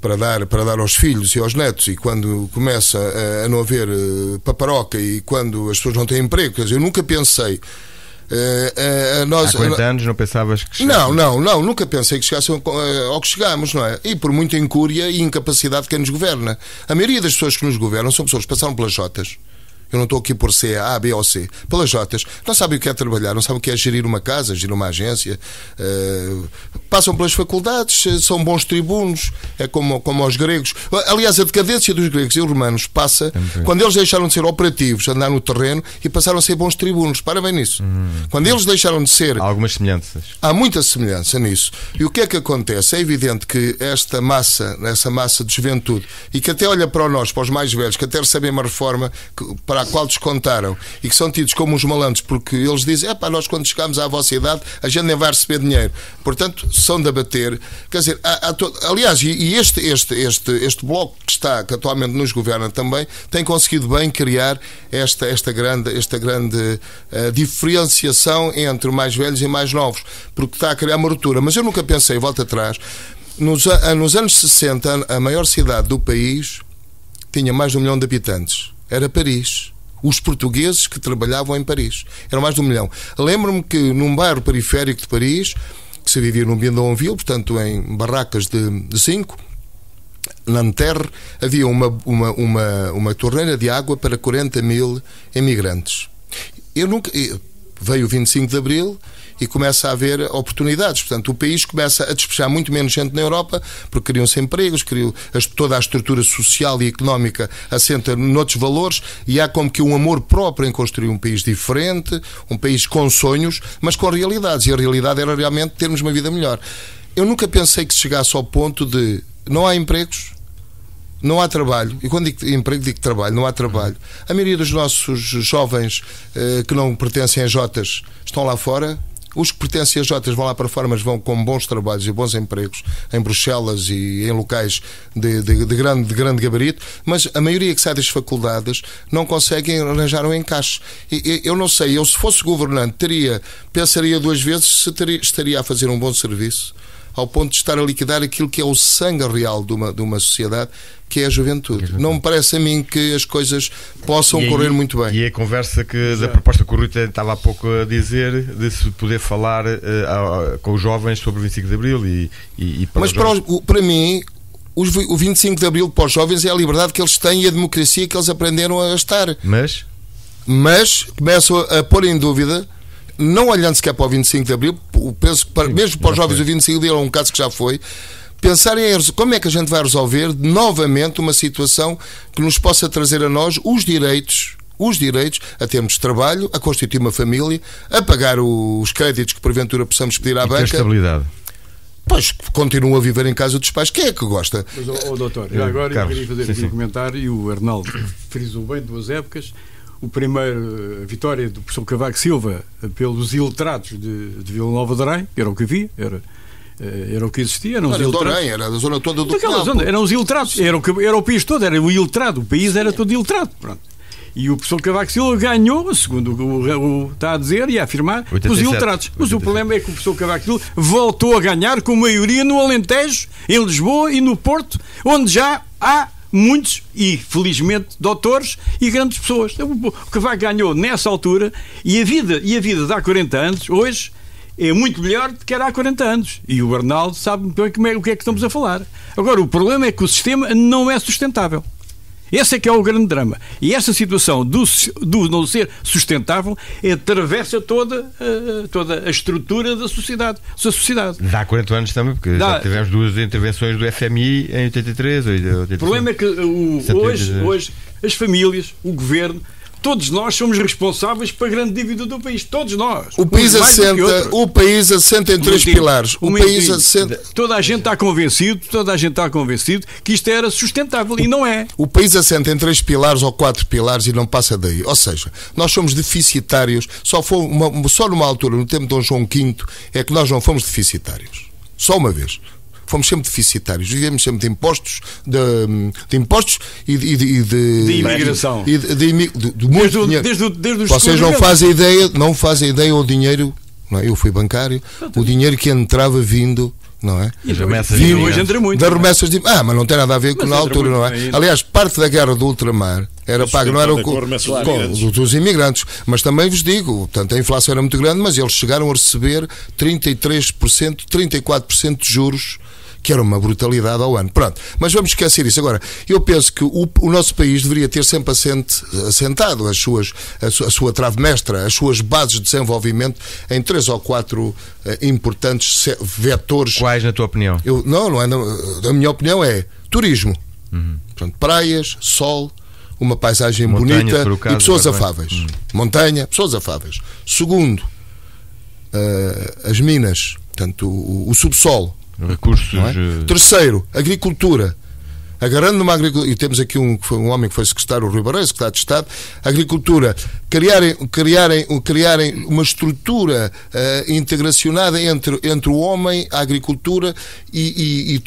para dar aos filhos e aos netos, e quando começa a não haver paparoca, e quando as pessoas não têm emprego. Quer dizer, eu nunca pensei... Há 40 anos não pensavas que chegasse? Não, nunca pensei que chegasse ao que chegamos, não é? E por muita incúria e incapacidade de quem nos governa. A maioria das pessoas que nos governam são pessoas que passaram pelas Jotas. Eu não estou aqui por C, A, B ou C. Pelas Jotas. Não sabem o que é trabalhar, não sabem o que é gerir uma casa, gerir uma agência. Passam pelas faculdades, são bons tribunos, é como aos gregos. Aliás, a decadência dos gregos e romanos passa quando eles deixaram de ser operativos, andar no terreno, e passaram a ser bons tribunos. Para bem nisso. Quando eles deixaram de ser... Há algumas semelhanças. Há muita semelhança nisso. E o que é que acontece? É evidente que essa massa de juventude, e que até olha para nós, para os mais velhos, que até recebem uma reforma para a qual descontaram, e que são tidos como os malandros, porque eles dizem: nós quando chegamos à vossa idade a gente nem vai receber dinheiro, portanto são de abater. Quer dizer, aliás, e este bloco que atualmente nos governa também tem conseguido bem criar esta grande diferenciação entre mais velhos e mais novos, porque está a criar uma ruptura. Mas eu nunca pensei, volta atrás, nos anos 60 a maior cidade do país tinha mais de 1 milhão de habitantes. Era Paris. Os portugueses que trabalhavam em Paris. Eram mais de 1 milhão. Lembro-me que num bairro periférico de Paris, que se vivia num bidonville, portanto em barracas de 5, Nanterre, havia uma torneira de água para 40 mil imigrantes. Veio o 25 de Abril e começa a haver oportunidades. Portanto, o país começa a despejar muito menos gente na Europa, porque criam-se empregos, toda a estrutura social e económica assenta noutros valores, e há como que um amor próprio em construir um país diferente, um país com sonhos, mas com realidades. E a realidade era realmente termos uma vida melhor. Eu nunca pensei que se chegasse ao ponto de não há empregos, não há trabalho. E quando digo emprego, digo trabalho, não há trabalho. A maioria dos nossos jovens que não pertencem a Jotas estão lá fora. Os que pertencem a Jotas vão lá para fora, mas vão com bons trabalhos e bons empregos em Bruxelas e em locais de grande gabarito, mas a maioria que sai das faculdades não conseguem arranjar um encaixe. Eu não sei, se fosse governante, pensaria 2 vezes se estaria a fazer um bom serviço, ao ponto de estar a liquidar aquilo que é o sangue real de uma sociedade, que é a juventude. Não me parece a mim que as coisas possam correr muito bem. E a conversa da proposta que o Rui estava há pouco a dizer, de se poder falar com os jovens sobre o 25 de Abril e para mas para mim, o 25 de Abril para os jovens é a liberdade que eles têm e a democracia que eles aprenderam a estar. Mas começam a pôr em dúvida, não olhando sequer para o 25 de Abril, penso que mesmo para os jovens o 25 de Abril é um caso que já foi, pensarem em como é que a gente vai resolver novamente uma situação que nos possa trazer a nós os direitos a termos trabalho, a constituir uma família, a pagar os créditos que porventura possamos pedir à banca. Ter estabilidade. Pois, continuam a viver em casa dos pais. Quem é que gosta? Mas, doutor, já agora eu queria fazer aqui um comentário, e o Arnaldo frisou bem 2 épocas. A vitória do professor Cavaco Silva pelos iletrados de Vila Nova de Arém, que era o que havia, era o que existia. Eram os iletrados. Era da zona toda do campo. Eram os iletrados, era o país todo, era o iletrado, o país era todo iletrado. Pronto. E o professor Cavaco Silva ganhou, segundo o está a dizer e a afirmar, 87, os iletrados. Mas 87. O problema é que o professor Cavaco Silva voltou a ganhar com maioria no Alentejo, em Lisboa e no Porto, onde já há muitos, e felizmente, doutores e grandes pessoas. O Cavaco ganhou nessa altura, e a vida de há 40 anos, hoje, é muito melhor do que era há 40 anos. E o Arnaldo sabe muito bem o que é que estamos a falar. Agora, o problema é que o sistema não é sustentável. Esse é que é o grande drama. E essa situação do não ser sustentável atravessa toda a estrutura da sociedade. Há 40 anos também, porque já tivemos 2 intervenções do FMI em 83. 85. O problema é que hoje as famílias, o governo, todos nós somos responsáveis pela grande dívida do país. Todos nós. O país assenta em 3 pilares. Toda a gente está convencido que isto era sustentável e não é. O país assenta em 3 pilares ou 4 pilares e não passa daí. Ou seja, nós somos deficitários. Só numa altura, no tempo de Dom João V, é que nós não fomos deficitários. Só uma vez. Fomos sempre deficitários, vivemos sempre de impostos, de impostos e de imigração. De muito dinheiro. Desde vocês não fazem ideia o dinheiro, não é? Eu fui bancário, o dinheiro que entrava vindo, não é? E hoje entra muito. Das remessas mas não tem nada a ver com na altura, não é? Aliás, parte da guerra do ultramar era paga, não era dos imigrantes, mas também vos digo, portanto, a inflação era muito grande, mas eles chegaram a receber 33%, 34% de juros, que era uma brutalidade ao ano. Pronto, mas vamos esquecer isso. Agora, eu penso que o nosso país deveria ter sempre assentado a sua trave mestra, as suas bases de desenvolvimento em 3 ou 4 importantes vetores. Quais, na tua opinião? A minha opinião é turismo. Portanto, praias, sol, uma paisagem bonita e pessoas afáveis. Montanha, pessoas afáveis. Segundo, as minas, portanto, o subsolo. Recursos. Terceiro, agricultura. Agarrando numa agricultura, e temos aqui um homem que foi secretário, o Rui Barreiro, secretário de Estado, agricultura, criarem uma estrutura integracionada entre o homem, a agricultura e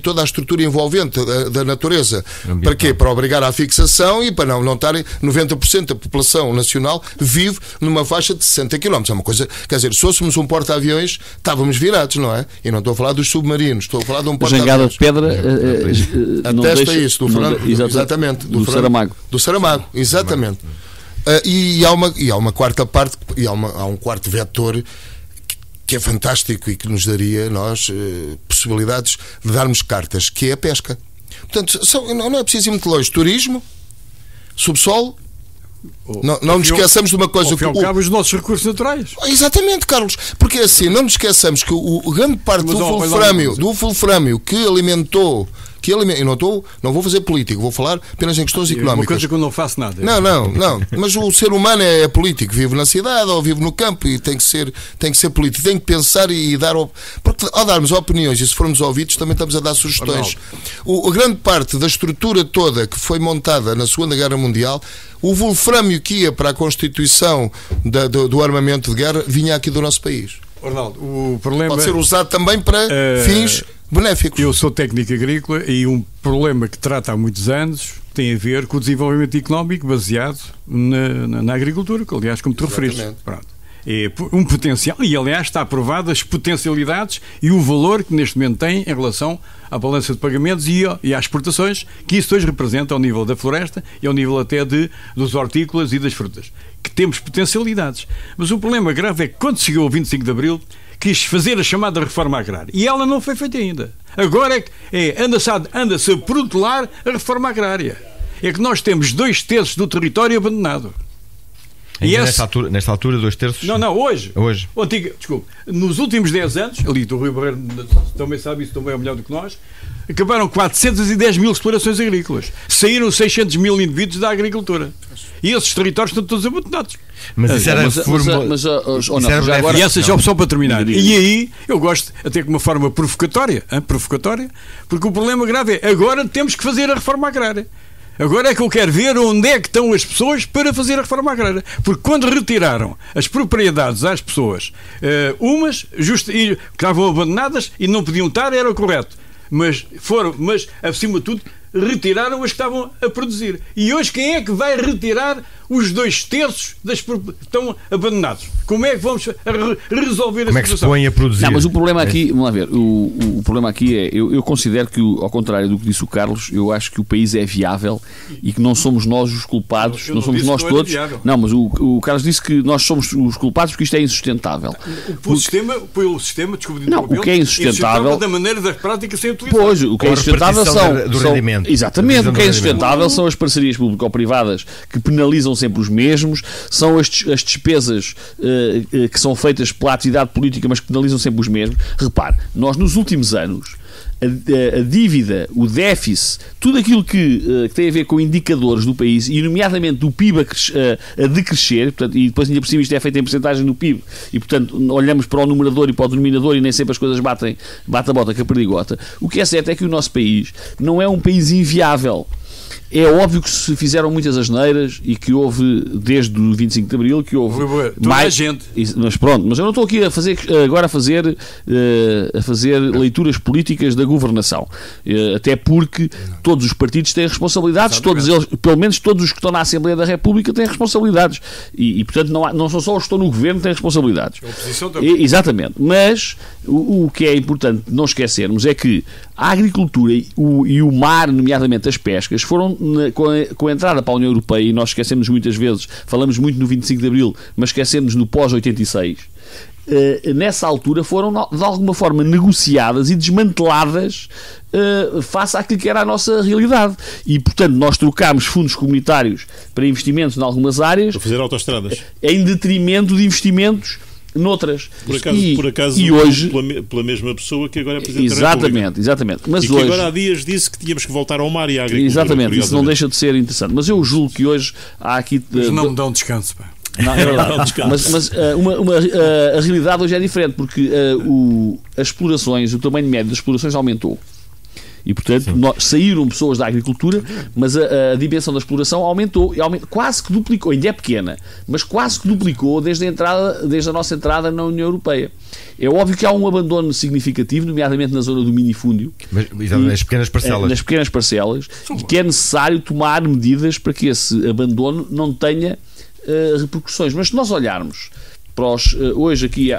toda a estrutura envolvente da natureza. Para quê? Para obrigar à fixação e para não estarem 90% da população nacional vive numa faixa de 60 km. É uma coisa, quer dizer, se fôssemos um porta-aviões, estávamos virados, não é? E não estou a falar dos submarinos, estou a falar de um porta-aviões. Jangada de pedra. Atesta isso, exatamente, do Saramago. Do Saramago, exatamente. E há uma quarta parte, e há um quarto vetor que é fantástico e que nos daria, nós, possibilidades de darmos cartas, que é a pesca. Portanto, não é preciso ir muito longe. Turismo, subsolo. Não nos esqueçamos de uma coisa. Ao fim e ao cabo, os nossos recursos naturais. Exatamente, Carlos. Porque assim, não nos esqueçamos que o grande parte do fulfrâmio que alimentou. Eu não vou fazer político, vou falar apenas em questões económicas. Uma coisa que eu não faço nada. Não. Mas o ser humano é político, vive na cidade ou vive no campo e tem que ser político, tem que pensar e dar. Porque ao darmos opiniões e se formos ouvidos, também estamos a dar sugestões. A grande parte da estrutura toda que foi montada na Segunda Guerra Mundial, o wolframio que ia para a constituição do armamento de guerra vinha aqui do nosso país. Arnaldo, o problema pode ser usado também para fins benéficos. Eu sou técnico agrícola e um problema que trata há muitos anos tem a ver com o desenvolvimento económico baseado na agricultura, que aliás, como tu referiste. É um potencial, e aliás está aprovado as potencialidades e o valor que neste momento tem em relação à balança de pagamentos e às exportações que isso hoje representa ao nível da floresta e ao nível até dos hortícolas e das frutas, que temos potencialidades. Mas o problema grave é que quando chegou o 25 de Abril quis fazer a chamada reforma agrária e ela não foi feita ainda. Agora anda-se a protelar a reforma agrária. É que nós temos 2/3 do território abandonado. E nesta altura, 2/3? Não, hoje. Desculpe, nos últimos 10 anos, ali do Rui Barreiro também sabe isso, também é melhor do que nós, acabaram 410 mil explorações agrícolas. Saíram 600 mil indivíduos da agricultura. E esses territórios estão todos abandonados. Mas isso era E essa já só para terminar. E aí, eu gosto até com uma forma provocatória, porque o problema grave é agora temos que fazer a reforma agrária. Agora é que eu quero ver onde é que estão as pessoas para fazer a reforma agrária. Porque quando retiraram as propriedades às pessoas, umas que estavam abandonadas e não podiam estar, era o correto. Mas acima de tudo, retiraram as que estavam a produzir. E hoje quem é que vai retirar os 2/3 que estão abandonados? Como é que vamos resolver a situação? Como é que se põe a produzir? Não, mas o problema aqui, vamos lá ver, o problema aqui é, eu considero que, ao contrário do que disse o Carlos, eu acho que o país é viável e que não somos nós os culpados, não somos nós todos. Não, mas o Carlos disse que nós somos os culpados porque isto é insustentável. O sistema, desculpa, não, o que é insustentável da maneira das práticas sem utilizar. Pois, o que é insustentável do rendimento. Exatamente, o que é insustentável são as parcerias público-privadas que penalizam sempre os mesmos, são as despesas que são feitas pela atividade política, mas que penalizam sempre os mesmos. Repare, nós nos últimos anos a dívida, o déficit, tudo aquilo que tem a ver com indicadores do país, e nomeadamente do PIB a decrescer, portanto, e depois ainda por cima isto é feito em porcentagem do PIB, e portanto olhamos para o numerador e para o denominador e nem sempre as coisas bate a bota com a perdigota. O que é certo é que o nosso país não é um país inviável. É óbvio que se fizeram muitas asneiras e que houve, desde o 25 de Abril, que houve mais gente. Mas pronto, mas eu não estou aqui a fazer leituras políticas da governação. Até porque todos os partidos têm responsabilidades, todos eles, pelo menos todos os que estão na Assembleia da República têm responsabilidades. E portanto, não são só os que estão no governo que têm responsabilidades. A oposição também. Exatamente. Mas o que é importante não esquecermos é que a agricultura e o mar, nomeadamente as pescas, foram com a entrada para a União Europeia, e nós esquecemos muitas vezes, falamos muito no 25 de Abril, mas esquecemos no pós-86, nessa altura foram de alguma forma negociadas e desmanteladas face àquilo que era a nossa realidade. E portanto nós trocámos fundos comunitários para investimentos em algumas áreas para fazer autoestradas em detrimento de investimentos noutras. Por acaso e hoje, pela mesma pessoa que agora é Presidente da República. Exatamente. Mas e que hoje, agora há dias disse que tínhamos que voltar ao mar e à agricultura. Exatamente, isso não deixa de ser interessante. Mas eu julgo que hoje há aqui... Mas não me dão descanso, pá. Não, é verdade. Mas a realidade hoje é diferente, porque as explorações, o tamanho médio das explorações aumentou. E, portanto, saíram pessoas da agricultura, mas a dimensão da exploração aumentou, quase que duplicou, ainda é pequena, mas quase que duplicou desde a nossa entrada na União Europeia. É óbvio que há um abandono significativo, nomeadamente na zona do minifúndio. Nas pequenas parcelas. Nas pequenas parcelas, e que é necessário tomar medidas para que esse abandono não tenha repercussões. Mas se nós olharmos hoje aqui,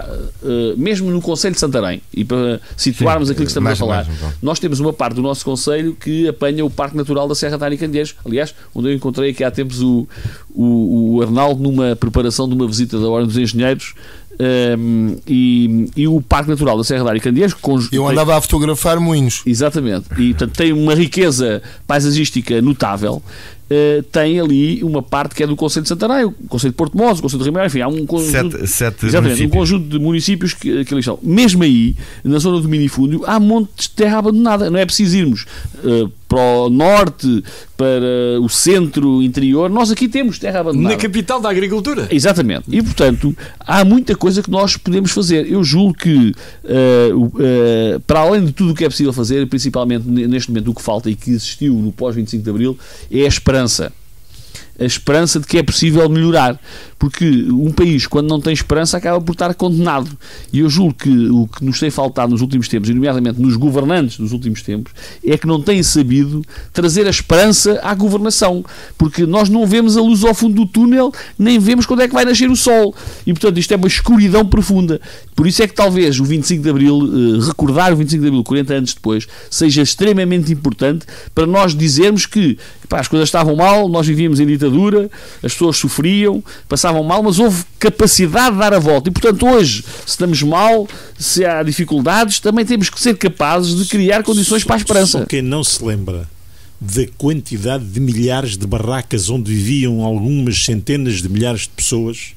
mesmo no Conselho de Santarém, e para situarmos aquilo que estamos a falar, nós temos uma parte do nosso Conselho que apanha o Parque Natural da Serra da Aricandeeiros, aliás, onde eu encontrei aqui há tempos o Arnaldo numa preparação de uma visita da Ordem dos Engenheiros e o Parque Natural da Serra da Área Candeias. Eu andava a fotografar moinhos. Exatamente. E, portanto, tem uma riqueza paisagística notável. Tem ali uma parte que é do Concelho de Santarém, o Concelho de Porto Mós, o Concelho de Ribeirão, enfim, há um conjunto, exatamente, um conjunto de municípios que ali estão. Mesmo aí, na zona do minifúndio, há montes de terra abandonada. Não é preciso irmos para o norte, para o centro interior. Nós aqui temos terra abandonada. Na capital da agricultura. Exatamente. E, portanto, há muita coisa que nós podemos fazer. Eu julgo que, para além de tudo o que é possível fazer, principalmente neste momento o que falta e que existiu no pós-25 de Abril, é a esperança. A esperança de que é possível melhorar. Porque um país, quando não tem esperança, acaba por estar condenado. E eu julgo que o que nos tem faltado nos últimos tempos, e nomeadamente nos governantes dos últimos tempos, é que não têm sabido trazer a esperança à governação. Porque nós não vemos a luz ao fundo do túnel, nem vemos quando é que vai nascer o sol. E, portanto, isto é uma escuridão profunda. Por isso é que talvez o 25 de Abril, recordar o 25 de Abril 40 anos depois, seja extremamente importante para nós dizermos que as coisas estavam mal, nós vivíamos em ditadura, as pessoas sofriam, passavam mal, mas houve capacidade de dar a volta. E, portanto, hoje, se estamos mal, se há dificuldades, também temos que ser capazes de criar condições para a esperança. Só quem não se lembra da quantidade de milhares de barracas onde viviam algumas centenas de milhares de pessoas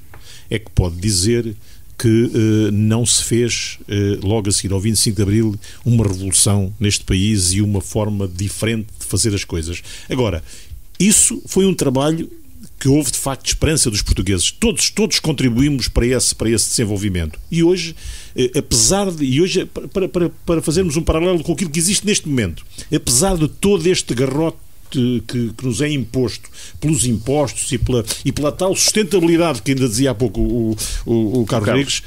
é que pode dizer que não se fez, logo a seguir ao 25 de Abril, uma revolução neste país e uma forma diferente de fazer as coisas. Agora, isso foi um trabalho que houve de facto esperança dos portugueses. Todos contribuímos para esse desenvolvimento. E hoje, para fazermos um paralelo com aquilo que existe neste momento, apesar de todo este garrote que nos é imposto pelos impostos e pela tal sustentabilidade que ainda dizia há pouco o Carlos Rodrigues,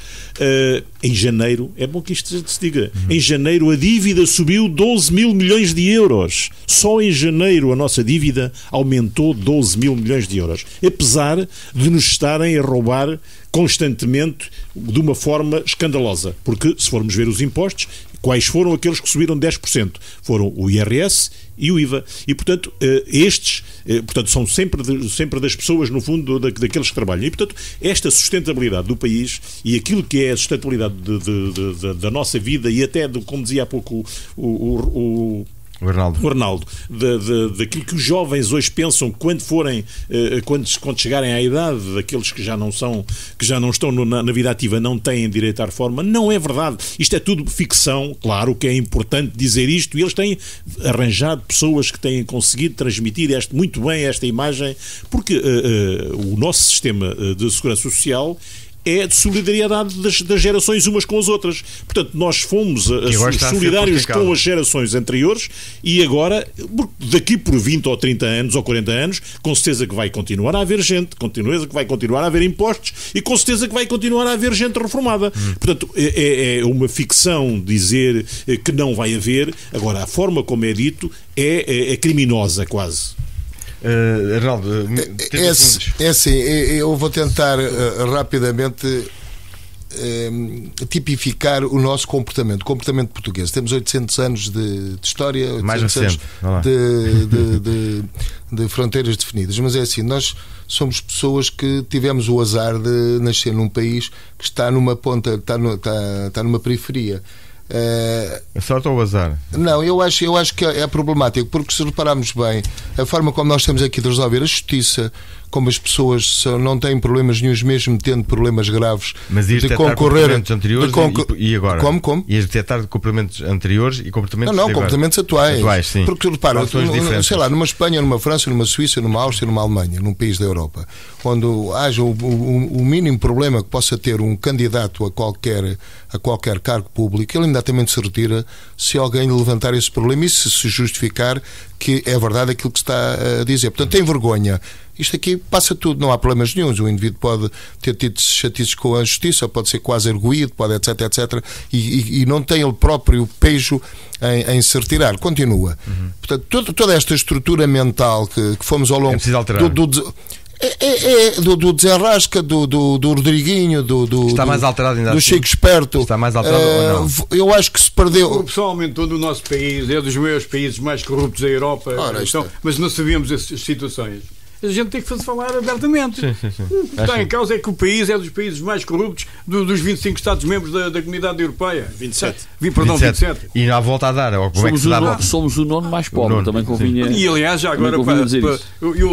em janeiro, é bom que isto se diga, em janeiro a dívida subiu 12 mil milhões de euros. Só em janeiro a nossa dívida aumentou 12 mil milhões de euros. Apesar de nos estarem a roubar constantemente de uma forma escandalosa. Porque, se formos ver os impostos, quais foram aqueles que subiram 10%? Foram o IRS e o IVA. E, portanto, portanto, são sempre das pessoas, no fundo, daqueles que trabalham. E, portanto, esta sustentabilidade do país e aquilo que é a sustentabilidade da nossa vida e até, como dizia há pouco o Arnaldo, daquilo que os jovens hoje pensam quando chegarem à idade, daqueles que já não estão na vida ativa, não têm direito à reforma, não é verdade. Isto é tudo ficção. Claro que é importante dizer isto, e eles têm arranjado pessoas que têm conseguido transmitir muito bem esta imagem, porque o nosso sistema de segurança social é de solidariedade das gerações umas com as outras. Portanto, nós fomos solidários com as gerações anteriores e agora, daqui por 20 ou 30 anos ou 40 anos, com certeza que vai continuar a haver gente, com certeza que vai continuar a haver impostos e com certeza que vai continuar a haver gente reformada. Portanto, é uma ficção dizer que não vai haver. Agora, a forma como é dito é criminosa quase. Arnaldo, é assim, eu vou tentar rapidamente tipificar o nosso comportamento português. Temos 800 anos de história, 800 anos de fronteiras definidas, mas é assim, nós somos pessoas que tivemos o azar de nascer num país que está numa ponta, está numa periferia. A sorte ou o azar? Não, eu acho que é problemático, porque se repararmos bem, a forma como nós temos aqui de resolver a justiça, como as pessoas não têm problemas nenhuns, mesmo tendo problemas graves, mas de concorrer anteriores e agora? Como? Ias detectar comportamentos anteriores e comportamentos comportamentos atuais. Sim. Porque repara, sei lá, numa Espanha, numa França, numa Suíça, numa Áustria, numa Alemanha, num país da Europa, onde haja o mínimo problema que possa ter um candidato a qualquer cargo público, ele imediatamente se retira se alguém levantar esse problema e se justificar que é verdade aquilo que está a dizer. Portanto, tem vergonha. Isto aqui passa tudo, não há problemas nenhuns. O indivíduo pode ter tido chatices com a justiça, pode ser quase erguido, pode etc, e não tem ele próprio pejo em se retirar. Continua. Portanto, toda esta estrutura mental que fomos ao longo do desenrasca, do Rodriguinho, está mais alterado ainda do Chico Esperto. Está mais alterado ou não? Eu acho que se perdeu. A corrupção aumentou no nosso país, é dos maiores países mais corruptos da Europa. Mas não sabíamos essas situações. a gente tem que falar abertamente. Sim. O que está em causa é que o país é dos países mais corruptos dos 25 Estados-membros da Comunidade Europeia. 27. Perdão, 27. E há volta a dar. Como é que se dá a volta? Somos o nono mais pobre, também convinha. E aliás, já agora,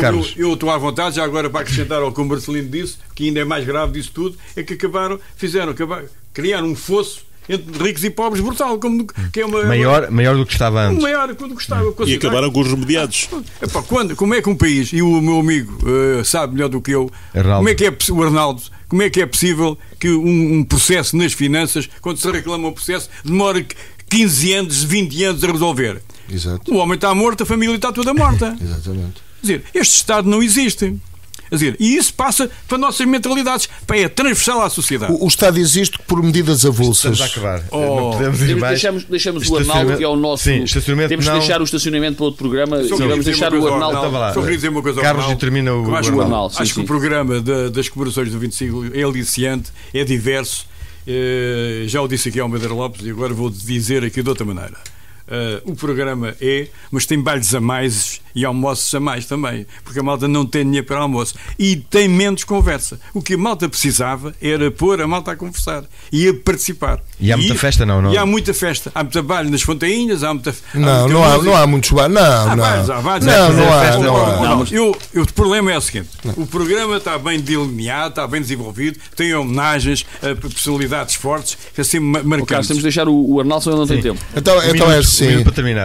Carlos. eu estou à vontade, já agora para acrescentar ao que o Marcelino disse, que ainda é mais grave disso tudo, é que criaram um fosso entre ricos e pobres brutal, que é maior do que estava antes. Maior do que estava. E acabaram com os remediados. Como é que um país, e o meu amigo sabe melhor do que eu, Arnaldo. como é que é o Arnaldo, como é que é possível que um processo nas finanças, quando se reclama um processo, demore 15 anos, 20 anos a resolver? Exato. O homem está morto, a família está toda morta. Exatamente. Quer dizer, este Estado não existe. Quer dizer, e isso passa para nossas mentalidades. É transversal à sociedade. O Estado existe por medidas avulsas. Estamos a acabar. Não podemos ir mais. Deixamos o Arnaldo, que é o nosso. Sim, estacionamento. Temos de deixar o estacionamento para outro programa e vamos deixar o Arnaldo. Só queria dizer uma coisa ao Carlos, e termina o Arnaldo. Acho que o programa das comemorações do 25 é aliciante, é diverso. Já o disse aqui ao Madeira Lopes e agora vou dizer aqui de outra maneira. O programa mas tem bailes a mais e almoços a mais também, porque a malta não tem dinheiro para almoço e tem menos conversa. O que a malta precisava era pôr a malta a conversar e a participar. E há muita festa, não? E há muita festa. Há muito baile nas fontainhas, há muita. Não há muitos bares. O problema é o seguinte: o programa está bem delineado, está bem desenvolvido, tem homenagens a personalidades fortes, assim marcantes. Carlos, temos de deixar o Arnaldo, senão não tem tempo. Então é assim.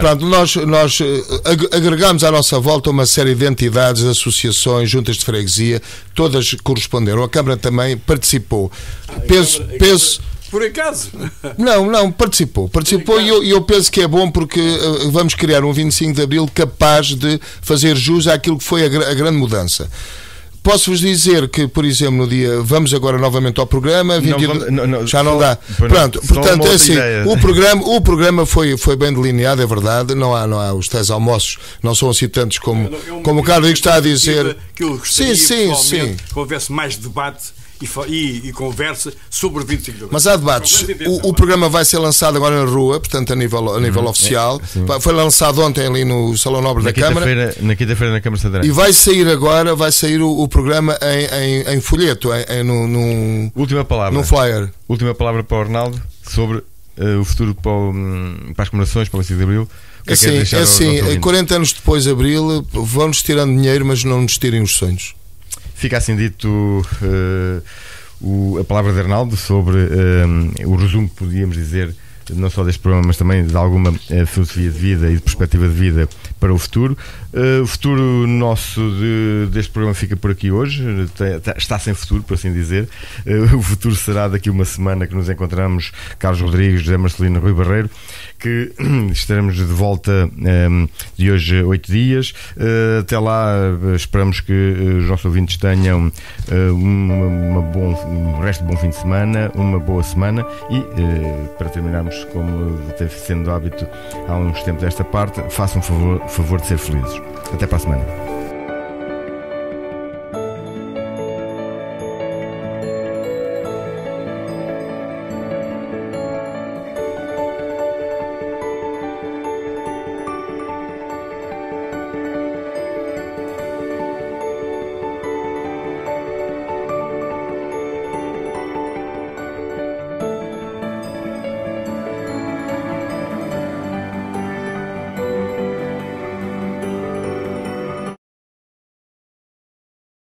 Pronto, nós agregamos à nossa volta uma série de entidades, associações, juntas de freguesia, todas corresponderam. A Câmara também participou. Penso. Por acaso? Não, participou e eu penso que é bom porque vamos criar um 25 de Abril capaz de fazer jus àquilo que foi a grande mudança. Posso-vos dizer que, por exemplo, no dia. Vamos agora novamente ao programa. Já não dá. Pronto, portanto, é assim. O programa foi bem delineado, é verdade. Não há os tais almoços, não são assim tantos como o Carlos está a dizer. Que eu gostaria, sim. Que houvesse mais debate e conversa sobre o 25 de Abril. Mas há debates. O programa vai ser lançado agora na rua, portanto, a nível oficial. Foi lançado ontem ali no Salão Nobre da Câmara. Na quinta-feira na Câmara de Santarém. E vai sair o programa em folheto, Última palavra. num flyer. Última palavra para o Arnaldo sobre o futuro para as comemorações, para o 25 de Abril. É assim, 40 anos depois de Abril, vão-nos tirando dinheiro, mas não nos tirem os sonhos. Fica assim dito a palavra de Arnaldo sobre o resumo que podíamos dizer, não só deste programa, mas também de alguma filosofia de vida e de perspectiva de vida para o futuro. O futuro nosso deste programa fica por aqui hoje, está sem futuro, por assim dizer. O futuro será daqui a uma semana que nos encontramos, Carlos Rodrigues, José Marcelino, Rui Barreiro, que estaremos de volta de hoje a 8 dias. Até lá, esperamos que os nossos ouvintes tenham um resto de bom fim de semana, uma boa semana e, para terminarmos, como tem sendo hábito há uns tempos desta parte, façam favor de ser felizes. Até para a semana.